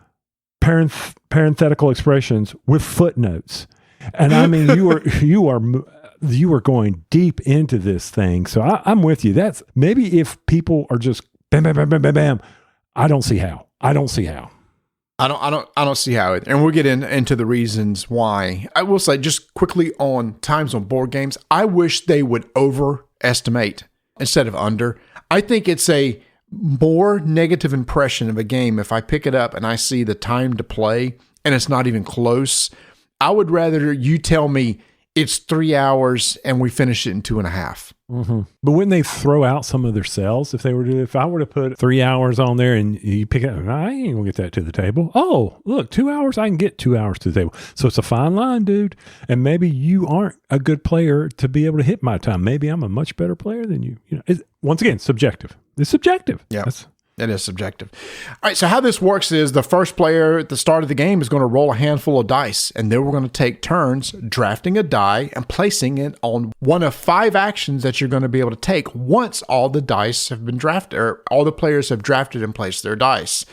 parenthetical expressions with footnotes. And I mean, you are going deep into this thing. So I'm with you. That's maybe if people are just bam, bam, bam, bam, bam, bam. I don't see how. I don't see how it. And we'll get into the reasons why. I will say just quickly on times on board games, I wish they would overestimate instead of under. I think it's a more negative impression of a game if I pick it up and I see the time to play and it's not even close. I would rather you tell me it's 3 hours and we finish it in 2.5. Mm-hmm. But wouldn't they throw out some of their cells if I were to put 3 hours on there and you pick it up, I ain't gonna get that to the table. Oh, look, 2 hours, I can get 2 hours to the table. So it's a fine line, dude. And maybe you aren't a good player to be able to hit my time. Maybe I'm a much better player than you. Once again, subjective. It's subjective. Yeah. It is subjective. All right, so how this works is the first player at the start of the game is going to roll a handful of dice, and then we're going to take turns drafting a die and placing it on one of 5 actions that you're going to be able to take once all the dice have been drafted, or all the players have drafted and placed their dice.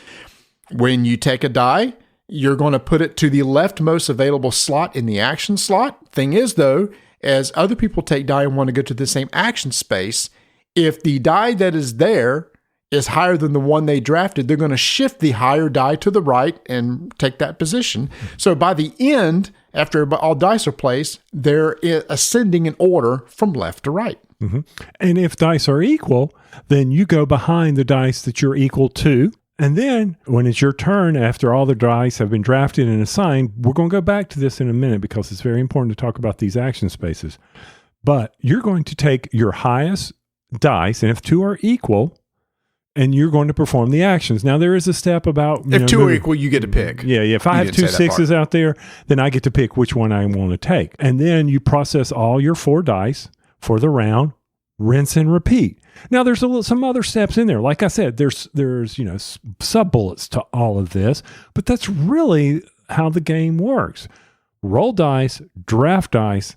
When you take a die, you're going to put it to the leftmost available slot in the action slot. Thing is, though, as other people take die and want to go to the same action space, if the die that is there is higher than the one they drafted, they're going to shift the higher die to the right and take that position. So by the end, after all dice are placed, they're ascending in order from left to right. Mm-hmm. And if dice are equal, then you go behind the dice that you're equal to. And then when it's your turn, after all the dice have been drafted and assigned, we're going to go back to this in a minute because it's very important to talk about these action spaces. But you're going to take your highest dice, and if 2 are equal, and you're going to perform the actions. Now, there is a step about... If 2 are equal, you get to pick. Yeah. If I have 2 6s out there, then I get to pick which one I want to take. And then you process all your 4 dice for the round, rinse and repeat. Now, there's some other steps in there. Like I said, there's sub-bullets to all of this, but that's really how the game works. Roll dice, draft dice,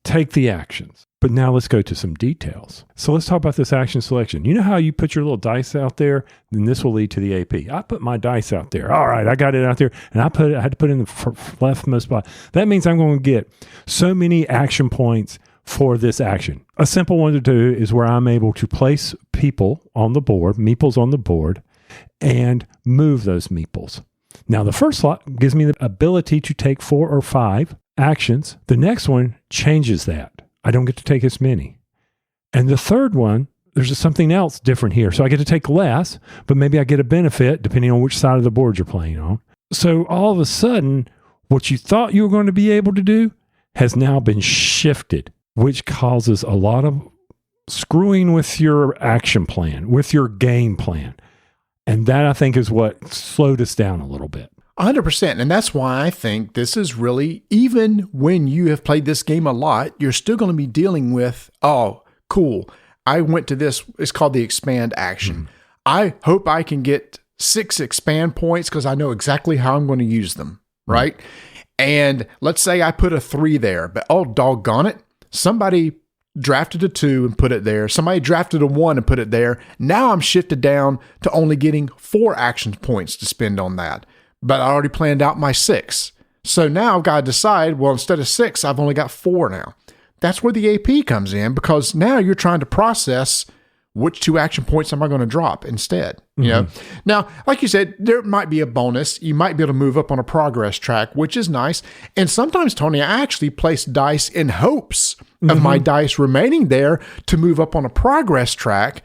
take the actions. But now let's go to some details. So let's talk about this action selection. You know how you put your little dice out there? Then this will lead to the AP. I put my dice out there. All right, I got it out there. And I had to put it in the leftmost spot. That means I'm going to get so many action points for this action. A simple one to do is where I'm able to place people on the board, meeples on the board, and move those meeples. Now, the first slot gives me the ability to take 4 or 5 actions. The next one changes that. I don't get to take as many. And the third one, there's something else different here. So I get to take less, but maybe I get a benefit depending on which side of the board you're playing on. So all of a sudden, what you thought you were going to be able to do has now been shifted, which causes a lot of screwing with your action plan, with your game plan. And that, I think, is what slowed us down a little bit. 100%. And that's why I think this is really, even when you have played this game a lot, you're still going to be dealing with, oh, cool. I went to this, it's called the expand action. Mm-hmm. I hope I can get 6 expand points because I know exactly how I'm going to use them, right? Mm-hmm. And let's say I put a 3 there, but oh, doggone it. Somebody drafted a 2 and put it there. Somebody drafted a 1 and put it there. Now I'm shifted down to only getting 4 action points to spend on that. But I already planned out my 6. So now I've got to decide, well, instead of 6, I've only got 4 now. That's where the AP comes in, because now you're trying to process which 2 action points am I going to drop instead. You know, now, like you said, there might be a bonus. You might be able to move up on a progress track, which is nice. And sometimes, Tony, I actually place dice in hopes of my dice remaining there to move up on a progress track,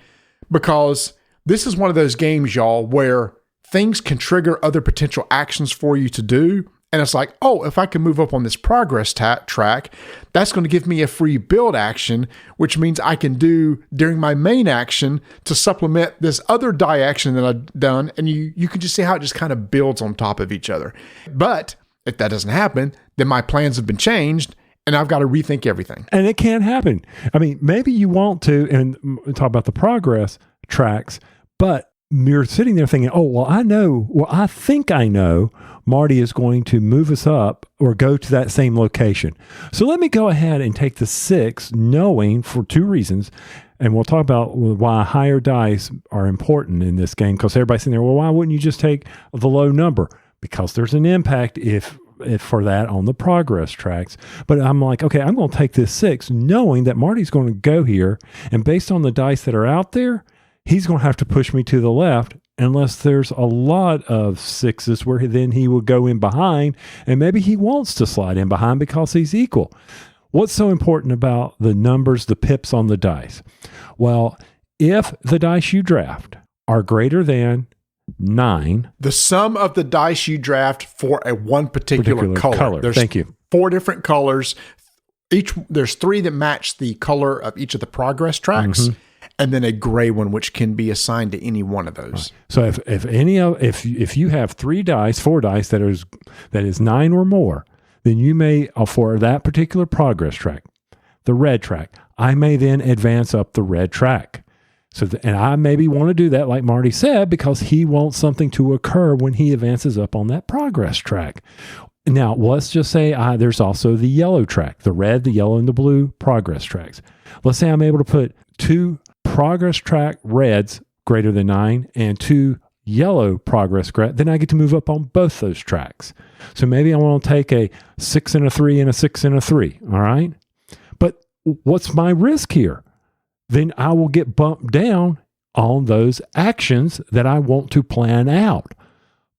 because this is one of those games, y'all, where things can trigger other potential actions for you to do. And it's like, oh, if I can move up on this progress track, that's going to give me a free build action, which means I can do during my main action to supplement this other die action that I've done. And you can just see how it just kind of builds on top of each other. But if that doesn't happen, then my plans have been changed and I've got to rethink everything. And it can happen. I mean, maybe you want to, and talk about the progress tracks, but you're sitting there thinking, oh, well, I think I know Marty is going to move us up or go to that same location. So let me go ahead and take the 6, knowing for 2 reasons. And we'll talk about why higher dice are important in this game, because everybody's sitting there, well, why wouldn't you just take the low number? Because there's an impact if for that on the progress tracks. But I'm like, okay, I'm going to take this 6, knowing that Marty's going to go here. And based on the dice that are out there, he's going to have to push me to the left unless there's a lot of 6s where then he would go in behind, and maybe he wants to slide in behind because he's equal. What's so important about the numbers, the pips on the dice? Well, if the dice you draft are greater than 9, the sum of the dice you draft for one particular color. There's Thank you. 4 different colors. There's 3 that match the color of each of the progress tracks. And then a gray one, which can be assigned to any one of those. Right. So if you have 4 dice that is 9 or more, then you may, for that particular progress track, the red track, I may then advance up the red track. And I maybe want to do that, like Marty said, because he wants something to occur when he advances up on that progress track. Now, let's just say there's also the yellow track, the red, the yellow, and the blue progress tracks. Let's say I'm able to put 2 progress track reds greater than 9 and 2 yellow progress, then I get to move up on both those tracks. So maybe I want to take a 6 and a 3 and a 6 and a 3. All right. But what's my risk here? Then I will get bumped down on those actions that I want to plan out.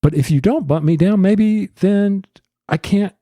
But if you don't bump me down, maybe then I can't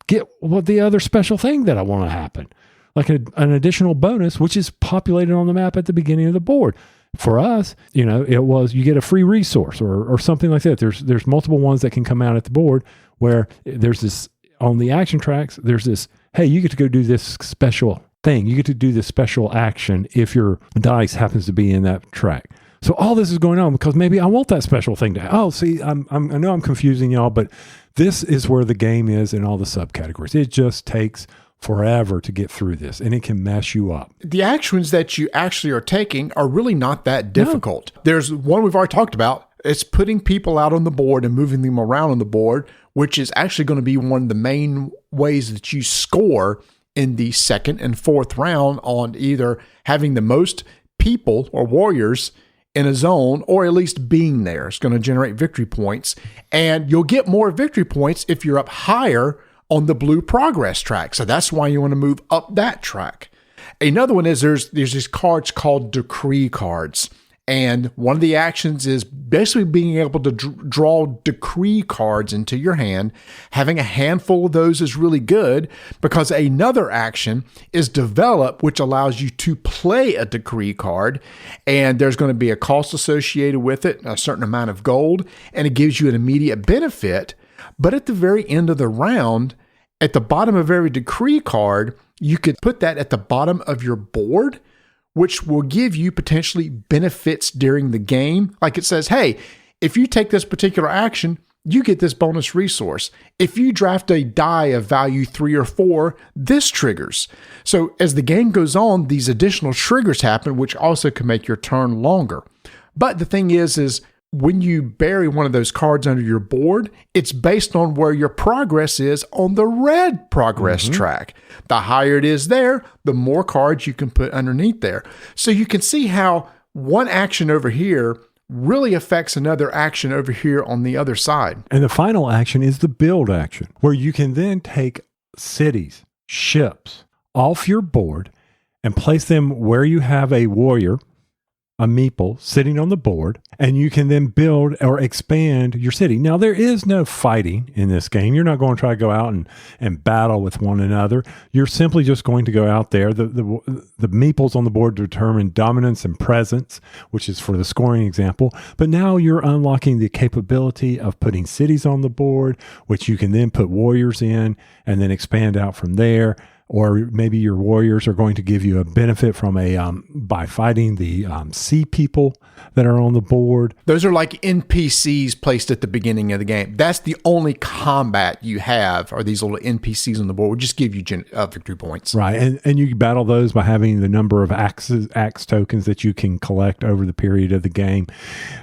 get the other special thing that I want to happen. Like an additional bonus, which is populated on the map at the beginning of the board. For us, it was you get a free resource or something like that. There's multiple ones that can come out at the board where there's this on the action tracks. There's this, hey, you get to go do this special thing. You get to do this special action if your dice happens to be in that track. So all this is going on because maybe I want that special thing to happen. Oh, see, I know I'm confusing y'all, but this is where the game is in all the subcategories. It just takes forever to get through this, and it can mess you up. The actions that you actually are taking are really not that difficult. No. There's one we've already talked about. It's putting people out on the board and moving them around on the board, which is actually going to be one of the main ways that you score in the second and fourth round on either having the most people or warriors in a zone, or at least being there. It's going to generate victory points, and you'll get more victory points if you're up higher on the blue progress track. So that's why you want to move up that track. Another one is there's these cards called decree cards. And one of the actions is basically being able to draw decree cards into your hand. Having a handful of those is really good, because another action is develop, which allows you to play a decree card. And there's going to be a cost associated with it, a certain amount of gold, and it gives you an immediate benefit. But at the very end of the round, at the bottom of every decree card, you could put that at the bottom of your board, which will give you potentially benefits during the game. Like it says, hey, if you take this particular action, you get this bonus resource. If you draft a die of value 3 or 4, this triggers. So as the game goes on, these additional triggers happen, which also can make your turn longer. But the thing is when you bury one of those cards under your board, it's based on where your progress is on the red progress track. The higher it is there, the more cards you can put underneath there. So you can see how one action over here really affects another action over here on the other side. And the final action is the build action, where you can then take cities, ships off your board and place them where you have a warrior, a meeple sitting on the board, and you can then build or expand your city. Now, there is no fighting in this game. You're not going to try to go out and battle with one another. You're simply just going to go out there. The meeples on the board determine dominance and presence, which is for the scoring example. But now you're unlocking the capability of putting cities on the board, which you can then put warriors in and then expand out from there. Or maybe your warriors are going to give you a benefit from by fighting the sea people that are on the board. Those are like NPCs placed at the beginning of the game. That's the only combat you have, are these little NPCs on the board, which just give you victory points. Right, and you battle those by having the number of axe tokens that you can collect over the period of the game.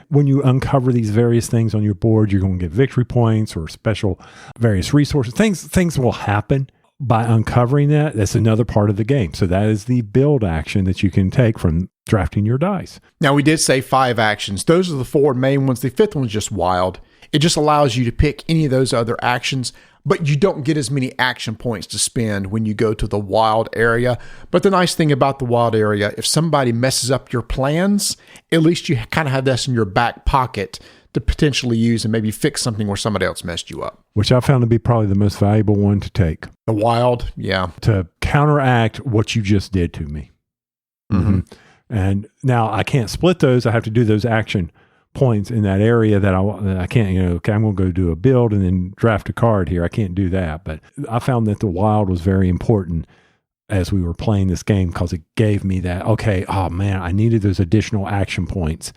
When you uncover these various things on your board, you're going to get victory points or special various resources. Things will happen by uncovering that. That's another part of the game. So that is the build action that you can take from drafting your dice. Now, we did say 5 actions. Those are the 4 main ones. The 5th one's just wild. It just allows you to pick any of those other actions, but you don't get as many action points to spend when you go to the wild area. But the nice thing about the wild area, if somebody messes up your plans, at least you kind of have this in your back pocket to potentially use and maybe fix something where somebody else messed you up. Which I found to be probably the most valuable one to take. The wild, yeah. To counteract what you just did to me. Mm-hmm. And now I can't split those. I have to do those action points in that area that I can't, okay, I'm going to go do a build and then draft a card here. I can't do that. But I found that the wild was very important as we were playing this game, because it gave me that, okay, oh man, I needed those additional action points.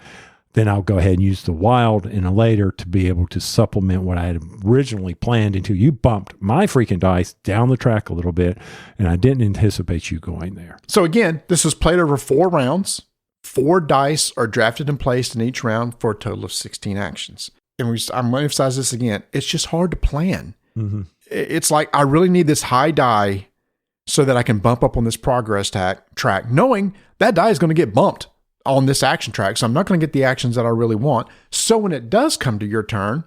Then I'll go ahead and use the wild in a later to be able to supplement what I had originally planned, until you bumped my freaking dice down the track a little bit, and I didn't anticipate you going there. So again, this is played over 4 rounds. 4 dice are drafted and placed in each round for a total of 16 actions. And I'm going to emphasize this again. It's just hard to plan. Mm-hmm. It's like, I really need this high die so that I can bump up on this progress track, knowing that die is going to get bumped on this action track. So I'm not going to get the actions that I really want. So when it does come to your turn,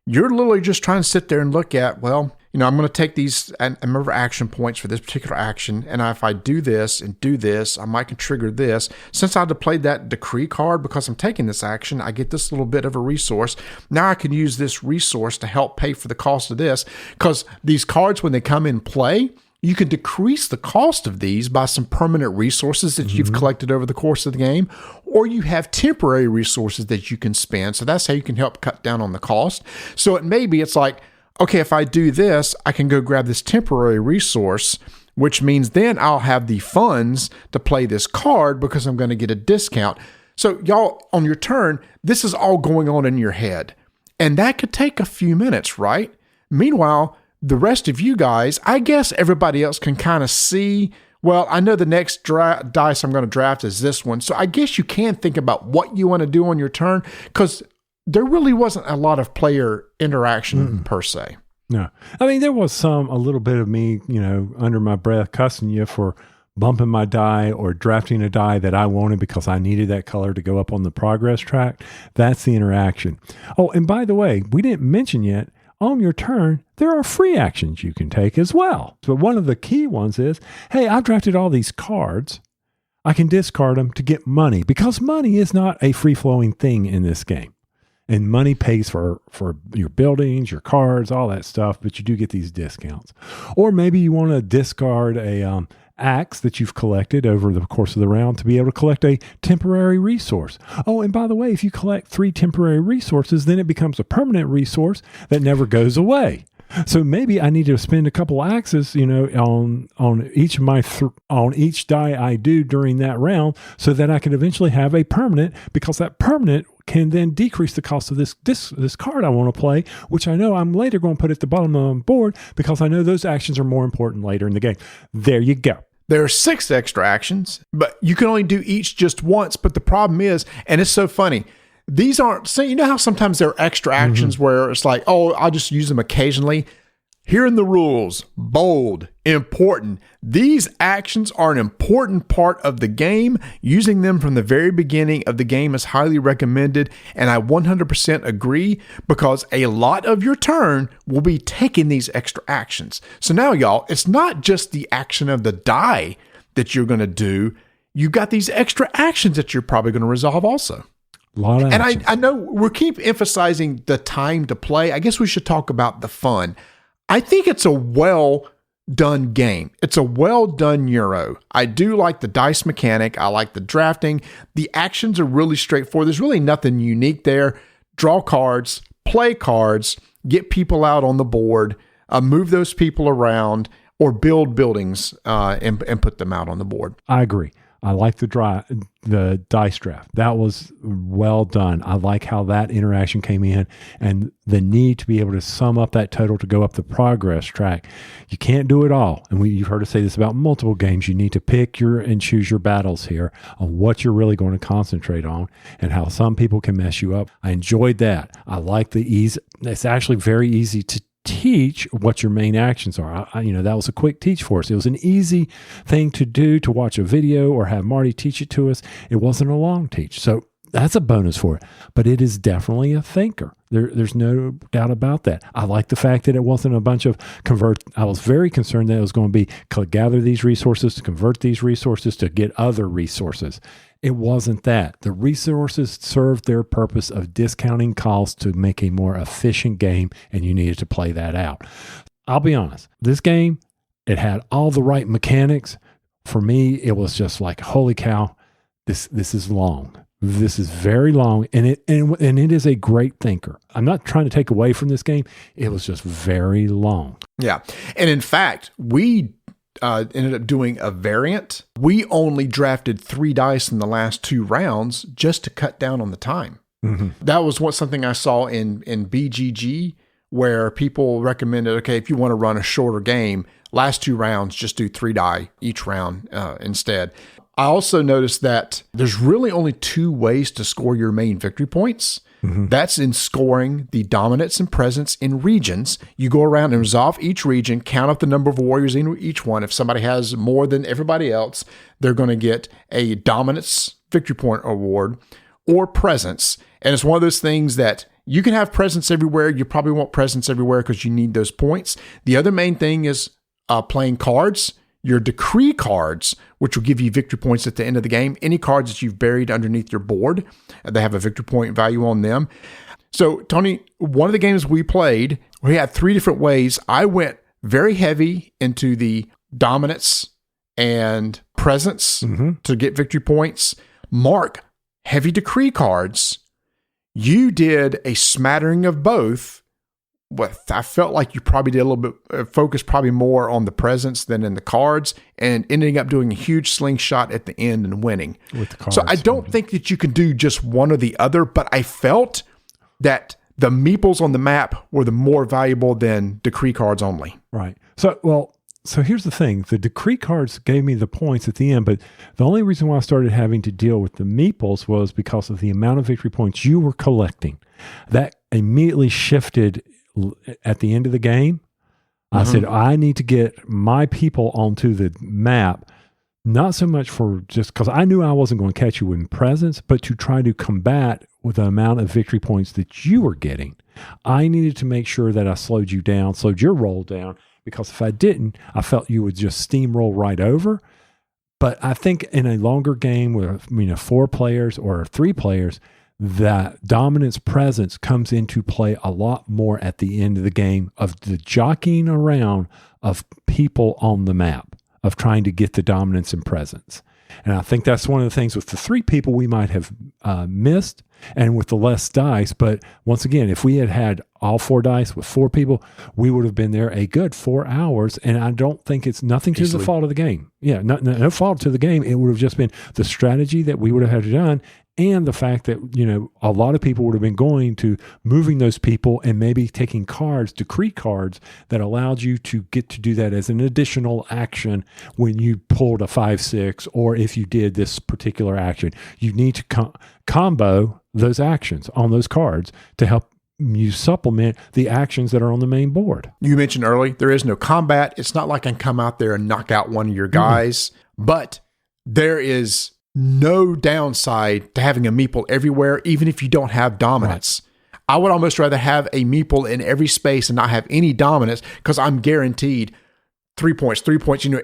you're literally just trying to sit there and look at, well, I'm going to take these and remember action points for this particular action. And if I do this and do this, I might can trigger this. Since I had to play that decree card because I'm taking this action, I get this little bit of a resource. Now I can use this resource to help pay for the cost of this, because these cards, when they come in play, you can decrease the cost of these by some permanent resources that you've collected over the course of the game, or you have temporary resources that you can spend. So that's how you can help cut down on the cost. So it's like, okay, if I do this, I can go grab this temporary resource, which means then I'll have the funds to play this card because I'm going to get a discount. So y'all, on your turn, this is all going on in your head. And that could take a few minutes, right? Meanwhile, the rest of you guys, I guess everybody else can kind of see, well, I know the next dice I'm going to draft is this one. So I guess you can think about what you want to do on your turn, because there really wasn't a lot of player interaction per se. No. I mean, there was a little bit of me, under my breath cussing you for bumping my die or drafting a die that I wanted because I needed that color to go up on the progress track. That's the interaction. Oh, and by the way, we didn't mention yet, on your turn, there are free actions you can take as well. So one of the key ones is, hey, I've drafted all these cards. I can discard them to get money because money is not a free-flowing thing in this game. And money pays for your buildings, your cards, all that stuff, but you do get these discounts. Or maybe you want to discard a axe that you've collected over the course of the round to be able to collect a temporary resource. Oh, and by the way, if you collect 3 temporary resources, then it becomes a permanent resource that never goes away. So maybe I need to spend a couple axes, on each of on each die I do during that round, so that I can eventually have a permanent, because that permanent can then decrease the cost of this card I want to play, which I know I'm later going to put at the bottom of the board because I know those actions are more important later in the game. There you go. There are 6 extra actions, but you can only do each just once. But the problem is, and it's so funny, these aren't, so you know how sometimes there are extra actions where it's like, oh, I'll just use them occasionally. Here in the rules, bold, important. These actions are an important part of the game. Using them from the very beginning of the game is highly recommended, and I 100% agree because a lot of your turn will be taking these extra actions. So now, y'all, it's not just the action of the die that you're going to do. You got these extra actions that you're probably going to resolve also. And I know we keep emphasizing the time to play. I guess we should talk about the fun. I think it's a well-done game. It's a well-done Euro. I do like the dice mechanic. I like the drafting. The actions are really straightforward. There's really nothing unique there. Draw cards, play cards, get people out on the board, move those people around, or build buildings and put them out on the board. I agree. I like the dice draft. That was well done. I like how that interaction came in and the need to be able to sum up that total to go up the progress track. You can't do it all. And you've heard us say this about multiple games. You need to pick and choose your battles here on what you're really going to concentrate on and how some people can mess you up. I enjoyed that. I like the ease. It's actually very easy to teach what your main actions are. That was a quick teach for us. It was an easy thing to do, to watch a video or have Marty teach it to us. It wasn't a long teach. So that's a bonus for it. But it is definitely a thinker. There's no doubt about that. I like the fact that it wasn't a bunch of convert. I was very concerned that it was going to be gather these resources, to convert these resources, to get other resources. It wasn't that. The resources served their purpose of discounting costs to make a more efficient game, and you needed to play that out. I'll be honest. This game, it had all the right mechanics. For me, it was just like, holy cow, this is long. This is very long, and it is a great thinker. I'm not trying to take away from this game. It was just very long. Yeah. And in fact, we ended up doing a variant. We only drafted 3 dice in the last 2 rounds just to cut down on the time. Mm-hmm. That was something I saw in BGG, where people recommended, okay, if you want to run a shorter game, last 2 rounds, just do 3 die each round instead. I also noticed that there's really only 2 ways to score your main victory points. Mm-hmm. That's in scoring the dominance and presence in regions. You go around and resolve each region, count up the number of warriors in each one. If somebody has more than everybody else, they're going to get a dominance victory point award or presence. And it's one of those things that you can have presence everywhere. You probably want presence everywhere because you need those points. The other main thing is playing cards. Your decree cards, which will give you victory points at the end of the game. Any cards that you've buried underneath your board, they have a victory point value on them. So, Tony, one of the games we played, we had 3 different ways. I went very heavy into the dominance and presence to get victory points. Mark, heavy decree cards. You did a smattering of both. I felt like you probably did a little bit, focused probably more on the presence than in the cards, and ending up doing a huge slingshot at the end and winning. With the cards, so I don't think that you can do just one or the other, but I felt that the meeples on the map were the more valuable than decree cards only. Right. So here's the thing. The decree cards gave me the points at the end, but the only reason why I started having to deal with the meeples was because of the amount of victory points you were collecting. That immediately shifted at the end of the game, I said, I need to get my people onto the map, not so much for just because I knew I wasn't going to catch you in presence, but to try to combat with the amount of victory points that you were getting. I needed to make sure that I slowed you down, slowed your roll down, because if I didn't, I felt you would just steamroll right over. But I think in a longer game with 4 players or 3 players, that dominance presence comes into play a lot more at the end of the game of the jockeying around of people on the map, of trying to get the dominance and presence. And I think that's one of the things with the 3 people we might have missed, and with the less dice. But once again, if we had all 4 dice with 4 people, we would have been there a good 4 hours. And I don't think it's nothing to the fault of the game. Yeah, no fault to the game. It would have just been the strategy that we would have had to done. And the fact that, a lot of people would have been going to moving those people and maybe taking cards, decree cards, that allowed you to get to do that as an additional action when you pulled a 5-6, or if you did this particular action. You need to combo those actions on those cards to help you supplement the actions that are on the main board. You mentioned early, there is no combat. It's not like I can come out there and knock out one of your guys, but there is no downside to having a meeple everywhere, even if you don't have dominance. Right. I would almost rather have a meeple in every space and not have any dominance, because I'm guaranteed 3 points,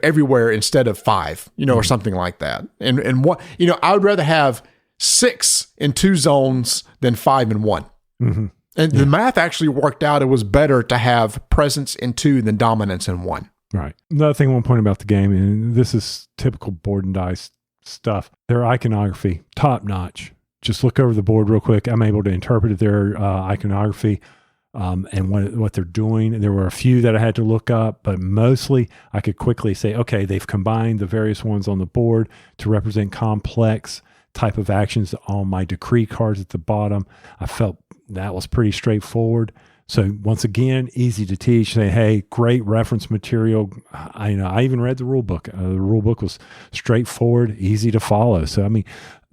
everywhere instead of 5, or something like that. And what, I would rather have 6 in 2 zones than 5 in 1. Mm-hmm. And the math actually worked out. It was better to have presence in 2 than dominance in 1. Right. Another thing I want to point about the game, and this is typical board and dice stuff, their iconography, top notch. Just look over the board real quick. I'm able to interpret their iconography and what they're doing. There were a few that I had to look up, but mostly I could quickly say, okay, they've combined the various ones on the board to represent complex type of actions on my decree cards at the bottom. I felt that was pretty straightforward. So once again, easy to teach. Say, hey, great reference material. I even read the rule book. The rule book was straightforward, easy to follow. So,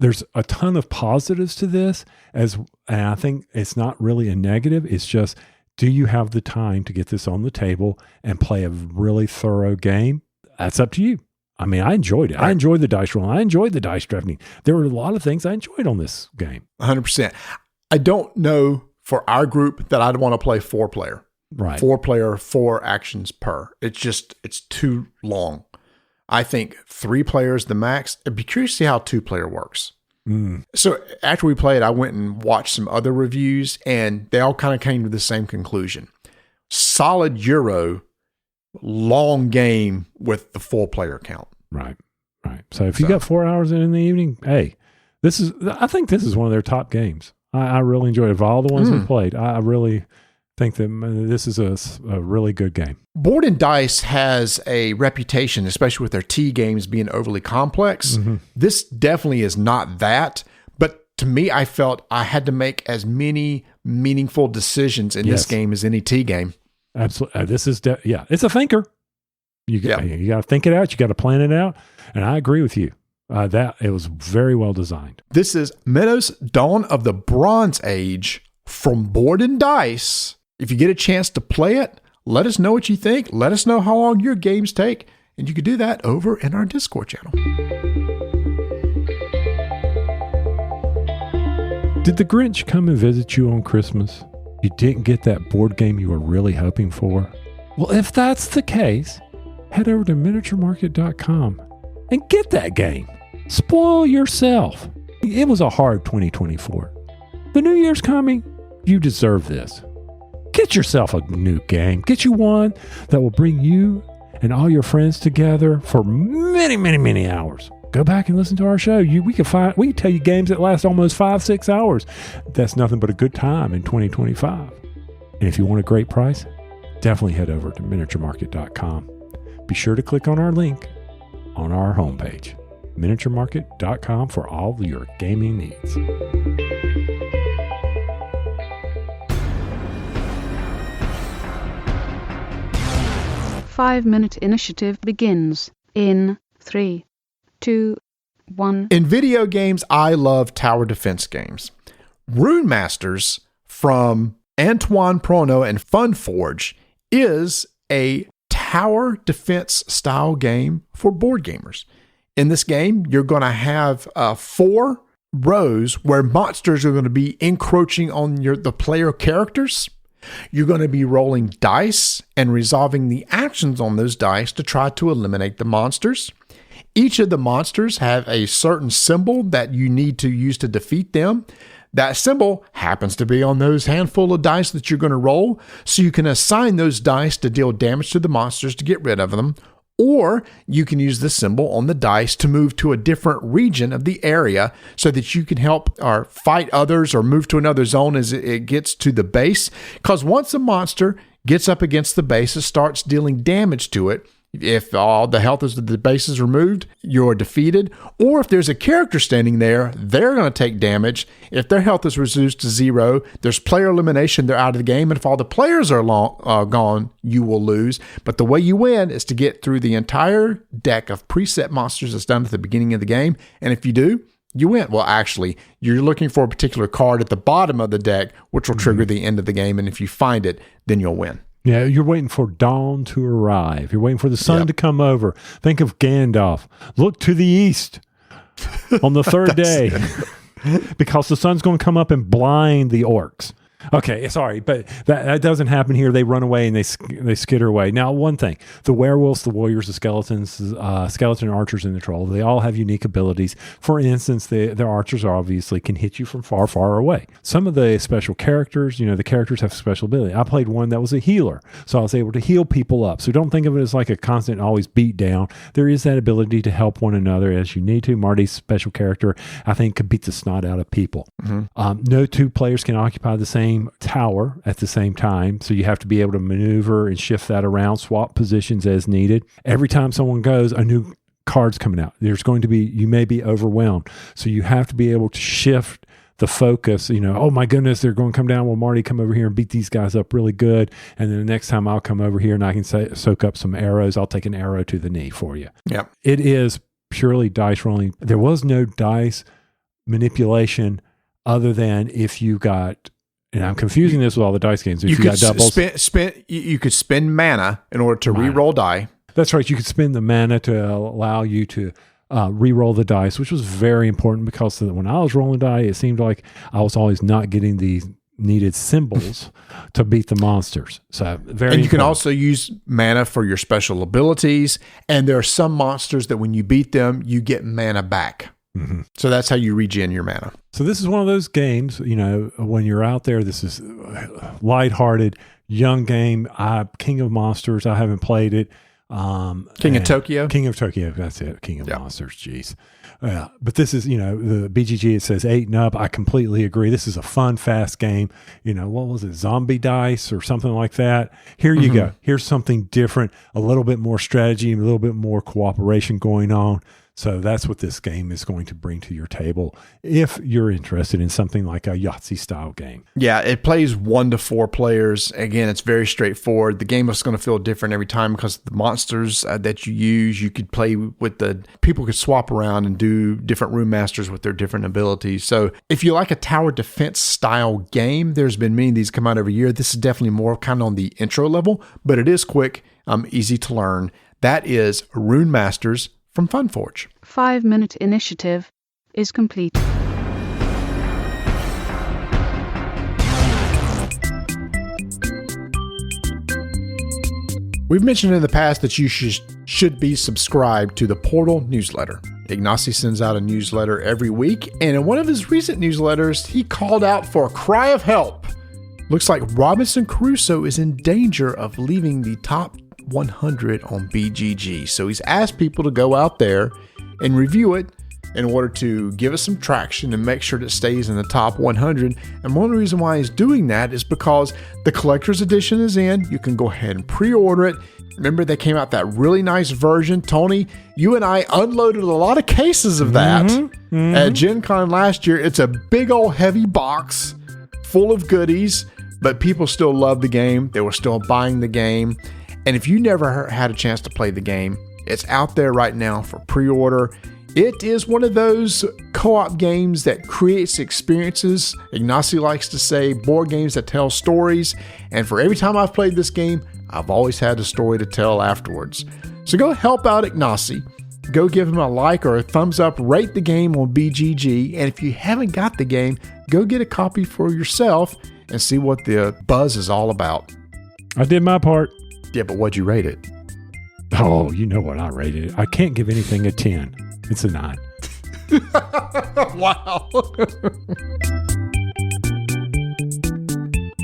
there's a ton of positives to this, and I think it's not really a negative. It's just, do you have the time to get this on the table and play a really thorough game? That's up to you. I enjoyed it. Right. I enjoyed the dice rolling. I enjoyed the dice drafting. There were a lot of things I enjoyed on this game. 100%. I don't know for our group that I'd want to play 4-player. Right. 4-player, 4 actions per. It's too long. I think 3 players the max. I'd be curious to see how 2-player works. So after we played, I went and watched some other reviews, and they all kind of came to the same conclusion. Solid Euro, long game with the 4-player count. Right. So if you got 4 hours in the evening, hey, I think this is one of their top games. I really enjoyed it. Of all the ones we played, I really think that this is a really good game. Board and Dice has a reputation, especially with their T games being overly complex. Mm-hmm. This definitely is not that. But to me, I felt I had to make as many meaningful decisions in this game as any T game. Absolutely. This is, it's a thinker. You got to think it out. You got to plan it out. And I agree with you. That it was very well designed. This is Minos, Dawn of the Bronze Age from Board and Dice. If you get a chance to play it, let us know what you think. Let us know how long your games take. And you can do that over in our Discord channel. Did the Grinch come and visit you on Christmas? You didn't get that board game you were really hoping for? Well, if that's the case, head over to miniaturemarket.com and get that game. Spoil yourself. It was a hard 2024. The new year's coming. You deserve this. Get yourself a new game. Get you one that will bring you and all your friends together for many, many, many hours. Go back and listen to our show. We can tell you games that last almost 5-6 hours. That's nothing but a good time in 2025. And if you want a great price, definitely head over to miniaturemarket.com. Be sure to click on our link on our homepage, miniaturemarket.com, for all your gaming needs. Five-minute initiative begins in 3, 2, 1. In video games, I love tower defense games. Runemasters from Antoine Prono and Funforge is a tower defense style game for board gamers. In this game, you're going to have 4 rows where monsters are going to be encroaching on the player characters. You're going to be rolling dice and resolving the actions on those dice to try to eliminate the monsters. Each of the monsters have a certain symbol that you need to use to defeat them. That symbol happens to be on those handful of dice that you're going to roll, so you can assign those dice to deal damage to the monsters to get rid of them, or you can use the symbol on the dice to move to a different region of the area so that you can help or fight others or move to another zone as it gets to the base. Because once a monster gets up against the base, it starts dealing damage to it. If all the health of the base is removed, you're defeated. Or if there's a character standing there, they're going to take damage. If their health is reduced to 0, there's player elimination, they're out of the game. And if all the players are gone, you will lose. But the way you win is to get through the entire deck of preset monsters that's done at the beginning of the game. And if you do, you win. Well, actually, you're looking for a particular card at the bottom of the deck, which will trigger the end of the game. And if you find it, then you'll win. Yeah, you're waiting for dawn to arrive. You're waiting for the sun to come over. Think of Gandalf. Look to the east on the third day because the sun's going to come up and blind the orcs. Okay, sorry, but that doesn't happen here. They run away and they skitter away. Now, one thing, the werewolves, the warriors, the skeletons, skeleton archers, and the troll, they all have unique abilities. For instance, their archers obviously can hit you from far, far away. Some of the special characters, the characters have special ability. I played one that was a healer, so I was able to heal people up. So don't think of it as like a constant always beat down. There is that ability to help one another as you need to. Marty's special character, I think, could beat the snot out of people. Mm-hmm. No 2 players can occupy the same tower at the same time, so you have to be able to maneuver and shift that around, swap positions as needed. Every time someone goes, a new card's coming out. You may be overwhelmed, so you have to be able to shift the focus. Oh my goodness, they're going to come down. Well, Marty, come over here and beat these guys up really good, and then the next time I'll come over here and I can soak up some arrows. I'll take an arrow to the knee for you. Yep. It is purely dice rolling. There was no dice manipulation other than if you got, and I'm confusing this with all the dice games. If you got doubles, you could spend mana in order to re-roll die. That's right. You could spend the mana to allow you to re-roll the dice, which was very important because when I was rolling die, it seemed like I was always not getting the needed symbols to beat the monsters. So very. And you can also use mana for your special abilities. And there are some monsters that when you beat them, you get mana back. Mm-hmm. So that's how you regen your mana. So this is one of those games, when you're out there, this is lighthearted, young game. King of Monsters, I haven't played it. King of Tokyo? King of Tokyo, that's it. King of Monsters, jeez. But this is, the BGG, it says 8 and up. I completely agree. This is a fun, fast game. What was it? Zombie dice or something like that. Here you go. Here's something different, a little bit more strategy, a little bit more cooperation going on. So that's what this game is going to bring to your table if you're interested in something like a Yahtzee style game. Yeah, it plays 1 to 4 players. Again, it's very straightforward. The game is going to feel different every time because the monsters that you use, you could play with people could swap around and do different Runemasters with their different abilities. So if you like a tower defense style game, there's been many of these come out every year. This is definitely more kind of on the intro level, but it is quick, easy to learn. That is Runemasters from Funforge. 5-minute initiative is complete. We've mentioned in the past that you should be subscribed to the Portal newsletter. Ignacy sends out a newsletter every week, and in one of his recent newsletters, he called out for a cry of help. Looks like Robinson Crusoe is in danger of leaving the top 100 on BGG. So he's asked people to go out there and review it in order to give us some traction and make sure that it stays in the top 100. And one reason why he's doing that is because the collector's edition is in. You can go ahead and pre-order it. Remember, they came out that really nice version. Tony, you and I unloaded a lot of cases of that at Gen Con last year. It's a big old heavy box full of goodies, but people still love the game. They were still buying the game. And if you never had a chance to play the game, it's out there right now for pre-order. It is one of those co-op games that creates experiences. Ignacy likes to say board games that tell stories, and for every time I've played this game, I've always had a story to tell afterwards. So go help out Ignacy. Go give him a like or a thumbs up, rate the game on BGG, and if you haven't got the game, go get a copy for yourself and see what the buzz is all about. I did my part. Yeah, but what'd you rate it? Oh, you know what I rated it. I can't give anything a 10. It's a 9. Wow.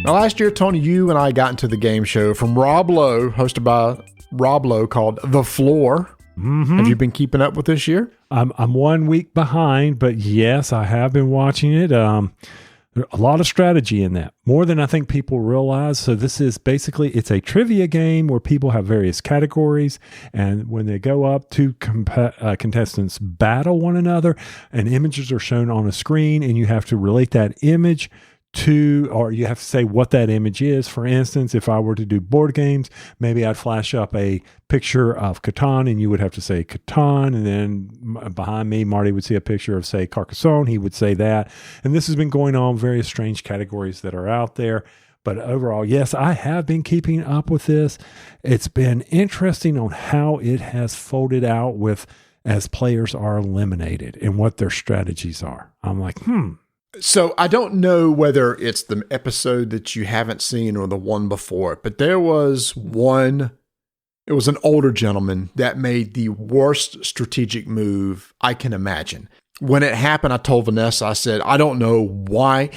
Now, last year, Tony, you and I got into the game show from Rob Lowe, hosted by Rob Lowe, called The Floor. Mm-hmm. Have you been keeping up with this year? I'm 1 week behind, but yes, I have been watching it. There's a lot of strategy in that, more than I think people realize. So this is basically, it's a trivia game where people have various categories, and when they go up, two contestants battle one another, and images are shown on a screen, and you have to relate that image to, or you have to say what that image is. For instance, if I were to do board games, maybe I'd flash up a picture of Catan, and you would have to say Catan, and then behind me, Marty would see a picture of, say, Carcassonne. He would say that. And this has been going on, various strange categories that are out there. But overall, yes, I have been keeping up with this. It's been interesting on how it has folded out with as players are eliminated and what their strategies are. I'm like, So I don't know whether it's the episode that you haven't seen or the one before it, but there was one, it was an older gentleman that made the worst strategic move I can imagine. When it happened, I told Vanessa, I said, I don't know why.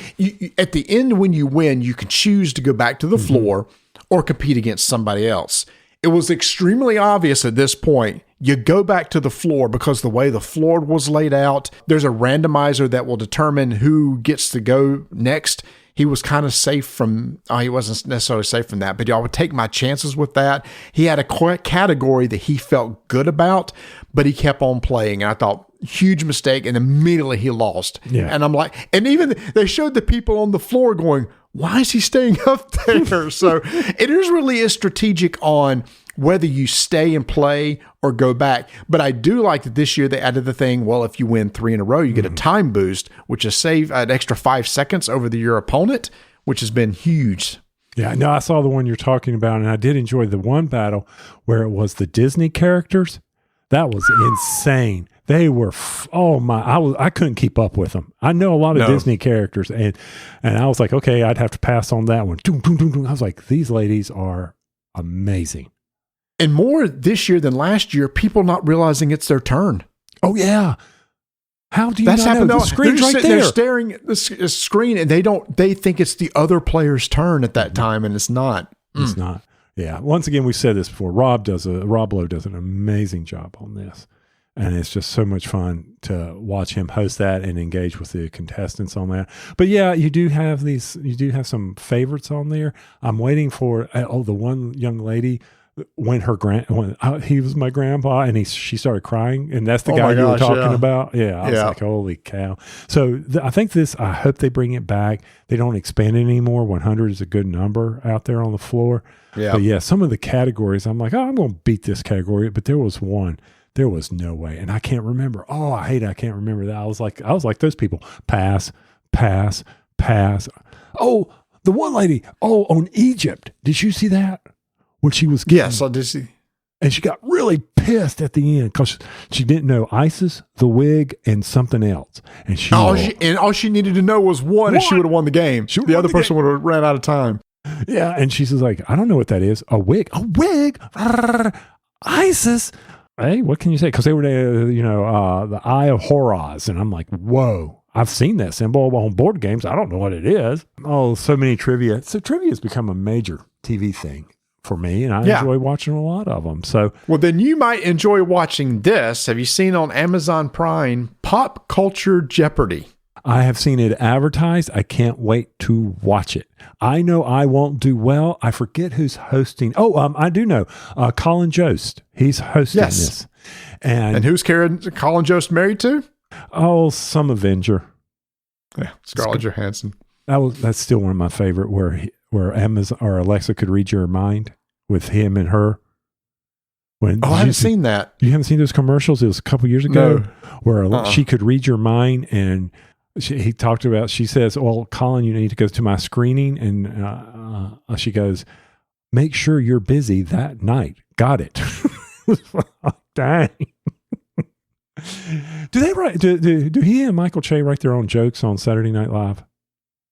At the end, when you win, you can choose to go back to the floor or compete against somebody else. It was extremely obvious at this point. You go back to the floor because the way the floor was laid out, there's a randomizer that will determine who gets to go next. He was kind of safe from, he wasn't necessarily safe from that, but I would take my chances with that. He had a category that he felt good about, but he kept on playing. And I thought, huge mistake. And immediately he lost. Yeah. And I'm like, and even they showed the people on the floor going, why is he staying up there? So it is really a strategic on whether you stay and play or go back. But I do like that this year they added the thing, well, if you win 3 in a row, you get a time boost, which is save an extra 5 seconds over your opponent, which has been huge. Yeah, no, I saw the one you're talking about, and I did enjoy the one battle where it was the Disney characters. That was insane. They were, I couldn't keep up with them. I know a lot of Disney characters, and I was like, okay, I'd have to pass on that one. I was like, these ladies are amazing. And more this year than last year, people not realizing it's their turn. Oh, yeah. How do you not know? The screen's right there. They're staring at the screen, and they think it's the other player's turn at that time, and it's not. It's not. Yeah. Once again, we've said this before. Rob Lowe does an amazing job on this. And it's just so much fun to watch him host that and engage with the contestants on that. But yeah, you do have some favorites on there. I'm waiting for, the one young lady when he was my grandpa and she started crying, and that's the guy you were talking about. Yeah. I was like, holy cow. So I think I hope they bring it back. They don't expand it anymore. 100 is a good number out there on the floor. Yeah. But yeah, some of the categories, I'm like, I'm going to beat this category. But there was one. There was no way. And I can't remember. Oh, I hate it. I can't remember that. I was like those people. Pass. Oh, the one lady. Oh, on Egypt. Did you see that? When she was Yes, I did see. And she got really pissed at the end because she didn't know ISIS, the wig, and something else. And all she needed to know was one, and she would have won the game. The other person would have ran out of time. Yeah, and she's like, I don't know what that is. A wig. ISIS. Hey, what can you say? Because they were, the Eye of Horus. And I'm like, whoa, I've seen that symbol on board games. I don't know what it is. Oh, so many trivia. So trivia has become a major TV thing for me, and I enjoy watching a lot of them. So, well, then you might enjoy watching this. Have you seen on Amazon Prime, Pop Culture Jeopardy? I have seen it advertised. I can't wait to watch it. I know I won't do well. I forget who's hosting. Oh, I do know. Colin Jost. He's hosting this. And who's Colin Jost married to? Oh, some Avenger. Yeah, Scarlett Johansson. That's still one of my favorite, where Amazon or Alexa could read your mind with him and her. I haven't seen that. You haven't seen those commercials? It was a couple years ago where she could read your mind, and he talked about, she says, well, Colin, you need to go to my screening. And she goes, make sure you're busy that night. Got it. Dang. Do they write, do he and Michael Che write their own jokes on Saturday Night Live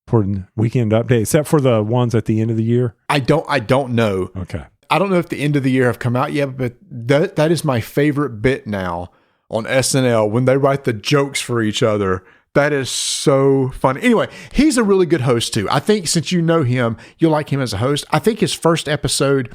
for Weekend Update, except for the ones at the end of the year? I don't know. Okay. I don't know if the end of the year have come out yet, but that is my favorite bit now on SNL when they write the jokes for each other. That is so funny. Anyway, he's a really good host too. I think since you know him, you'll like him as a host. I think his first episode,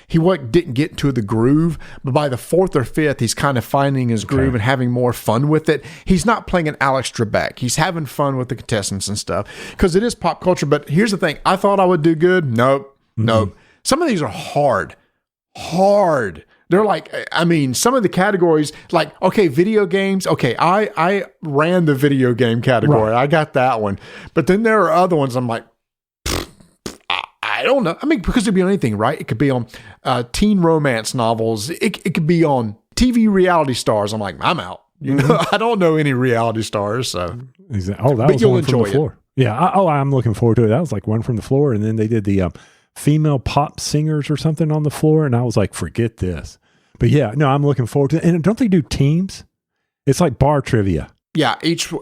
he didn't get into the groove, but by the fourth or fifth, he's kind of finding his groove and having more fun with it. He's not playing an Alex Trebek. He's having fun with the contestants and stuff because it is pop culture. But here's the thing. I thought I would do good. Nope. Some of these are hard. They're like, I mean, some of the categories, like, okay, video games. Okay, I ran the video game category. Right. I got that one. But then there are other ones I'm like, I don't know. I mean, because it could be on anything, right? It could be on teen romance novels. It could be on TV reality stars. I'm like, I'm out. You know, I don't know any reality stars. So, exactly. Oh, that was one from the floor. Yeah. I'm looking forward to it. That was like one from the floor. And then they did the female pop singers or something on the floor. And I was like, forget this. But yeah, no, I'm looking forward to it. And don't they do teams? It's like bar trivia. Yeah, each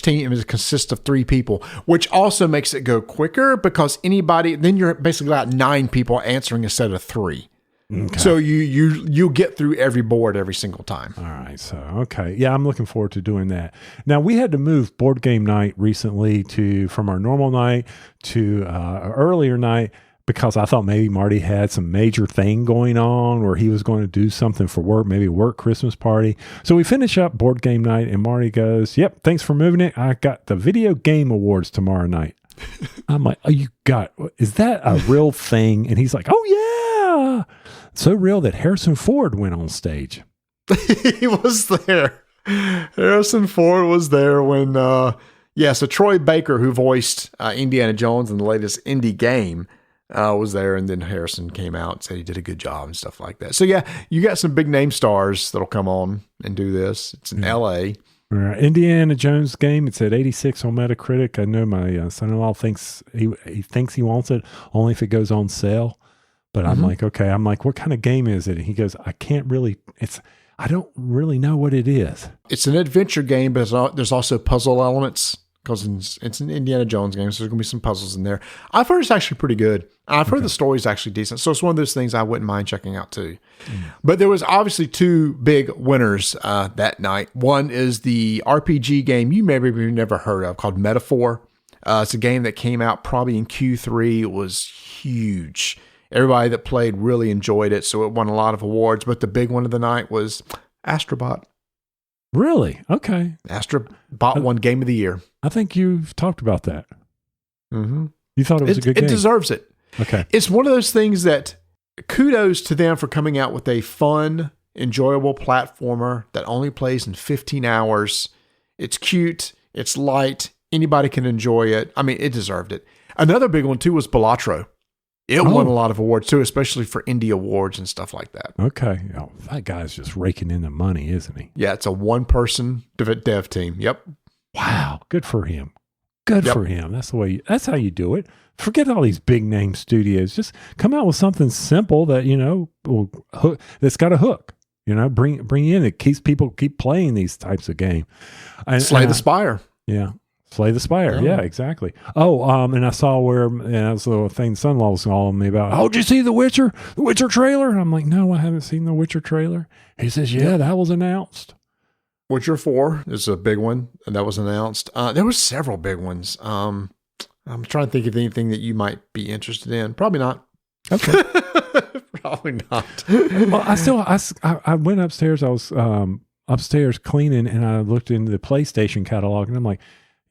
team consists of 3 people, which also makes it go quicker because then you're basically got 9 people answering instead of 3. Okay. So you get through every board every single time. All right. So, okay. Yeah, I'm looking forward to doing that. Now, we had to move board game night recently from our normal night to earlier night, because I thought maybe Marty had some major thing going on or he was going to do something for work, maybe a work Christmas party. So we finish up board game night and Marty goes, yep, thanks for moving it. I got the video game awards tomorrow night. I'm like, is that a real thing? And he's like, oh yeah. So real that Harrison Ford went on stage. He was there. Harrison Ford was there when, so Troy Baker, who voiced Indiana Jones in the latest indie game, was there, and then Harrison came out and said he did a good job and stuff like that. So yeah, you got some big name stars that'll come on and do this. It's in LA. Indiana Jones game. It's at 86 on Metacritic. I know my son-in-law thinks he wants it only if it goes on sale. But I'm like, okay. I'm like, what kind of game is it? And he goes, I don't really know what it is. It's an adventure game, but there's also puzzle elements. Because it's an Indiana Jones game, so there's going to be some puzzles in there. I've heard it's actually pretty good. I've heard the story's actually decent. So it's one of those things I wouldn't mind checking out too. But there was obviously 2 big winners that night. One is the RPG game you maybe have never heard of called Metaphor. It's a game that came out probably in Q3. It was huge. Everybody that played really enjoyed it, so it won a lot of awards. But the big one of the night was Astrobot. Really? Okay. Astrobot won Game of the Year. I think you've talked about that. Mm-hmm. You thought it was a good game. It deserves it. Okay. It's one of those things that kudos to them for coming out with a fun, enjoyable platformer that only plays in 15 hours. It's cute. It's light. Anybody can enjoy it. I mean, it deserved it. Another big one, too, was Balatro. It won a lot of awards, too, especially for indie awards and stuff like that. Okay. Oh, that guy's just raking in the money, isn't he? Yeah, it's a one-person dev team. Yep. Wow. Good for him. Good for him. That's how you do it. Forget all these big-name studios. Just come out with something simple that, that's got a hook. Bring in it. Keeps people keep playing these types of games. Slay the Spire. Yeah. Slay the Spire. Yeah, exactly. Oh, and I saw that's the thing son-in-law was calling me about. Oh, did you see the Witcher trailer? And I'm like, no, I haven't seen the Witcher trailer. He says, yeah, that was announced. Witcher 4 is a big one, and that was announced. There were several big ones. I'm trying to think of anything that you might be interested in. Probably not. Okay. Probably not. Well, I went upstairs. I was upstairs cleaning, and I looked into the PlayStation catalog, and I'm like,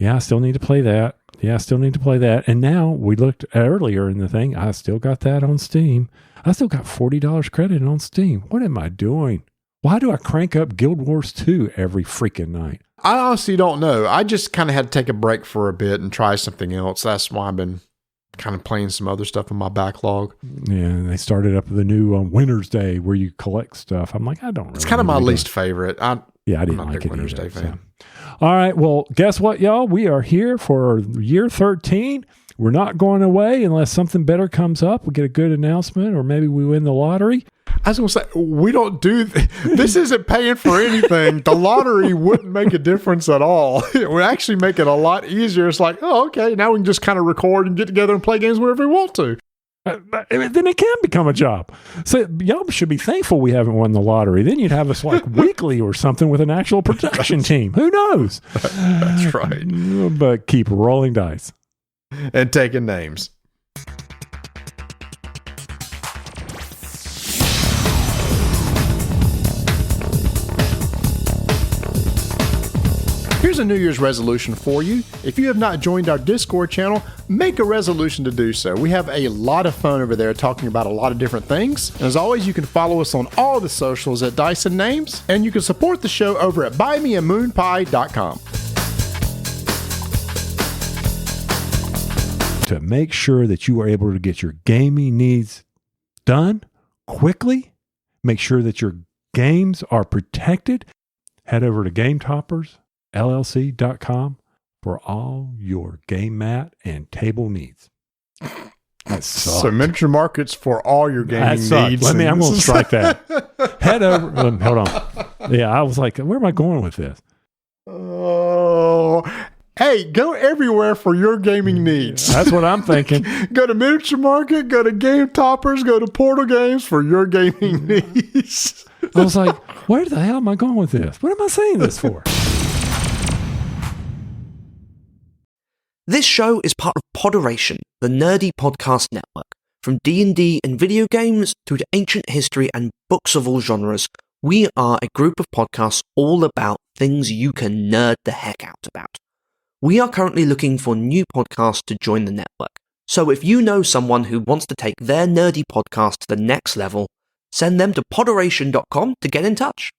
yeah, I still need to play that. Yeah, I still need to play that. And now we looked earlier in the thing. I still got that on Steam. I still got $40 credit on Steam. What am I doing? Why do I crank up Guild Wars 2 every freaking night? I honestly don't know. I just kind of had to take a break for a bit and try something else. That's why I've been kind of playing some other stuff in my backlog. Yeah, and they started up the new Winter's Day where you collect stuff. I'm like, I don't really. It's kind of my least favorite. I didn't like it Winter's Day fan. So. All right, well, guess what, y'all? We are here for year 13. We're not going away unless something better comes up. We get a good announcement, or maybe we win the lottery. I was going to say, we don't do this. Isn't paying for anything. The lottery wouldn't make a difference at all. It would actually make it a lot easier. It's like, oh, okay, now we can just kind of record and get together and play games whenever we want to. Then it can become a job. So y'all should be thankful we haven't won the lottery. Then you'd have us like weekly or something with an actual production team. Who knows? That's right. But keep rolling dice. And taking names. Here's a New Year's resolution for you. If you have not joined our Discord channel, make a resolution to do so. We have a lot of fun over there talking about a lot of different things. And as always, you can follow us on all the socials at Dice and Names, and you can support the show over at buymeamoonpie.com. To make sure that you are able to get your gaming needs done quickly, make sure that your games are protected, head over to Gametoppers LLC.com for all your game mat and table needs. So miniature markets for all your gaming needs. I'm going to strike that. Head over. Hold on. Yeah, I was like, where am I going with this? Oh, hey, go everywhere for your gaming needs. That's what I'm thinking. Go to Miniature Market, go to Gametoppers, go to Portal Games for your gaming needs. I was like, where the hell am I going with this? What am I saying this for? This show is part of Poderation, the nerdy podcast network. From D&D and video games through to ancient history and books of all genres, we are a group of podcasts all about things you can nerd the heck out about. We are currently looking for new podcasts to join the network. So if you know someone who wants to take their nerdy podcast to the next level, send them to poderation.com to get in touch.